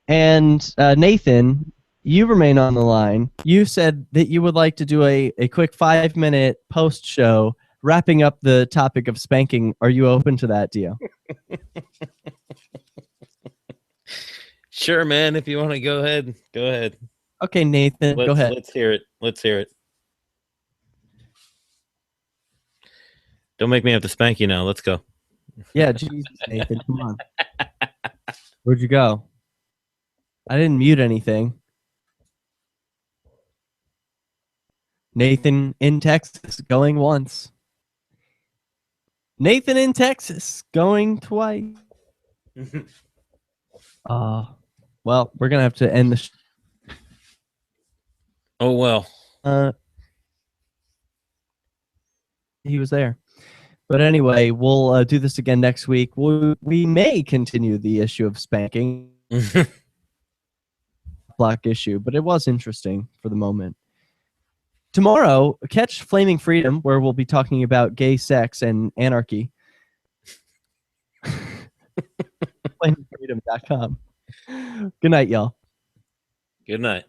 And Nathan, you remain on the line. You said that you would like to do a quick 5-minute post show wrapping up the topic of spanking. Are you open to that, DEO? Sure, man. If you want to go ahead, go ahead. Okay, Nathan, go ahead. Let's hear it. Let's hear it. Don't make me have to spank you now. Let's go. Yeah, Jesus, Nathan, come on. Where'd you go? I didn't mute anything. Nathan in Texas going once. Nathan in Texas going twice. Well, we're gonna have to end the. Oh well. He was there, but anyway, we'll do this again next week. We may continue the issue of spanking. Black issue, but it was interesting for the moment. Tomorrow, catch Flaming Freedom, where we'll be talking about gay sex and anarchy. FlamingFreedom.com. Good night, y'all. Good night.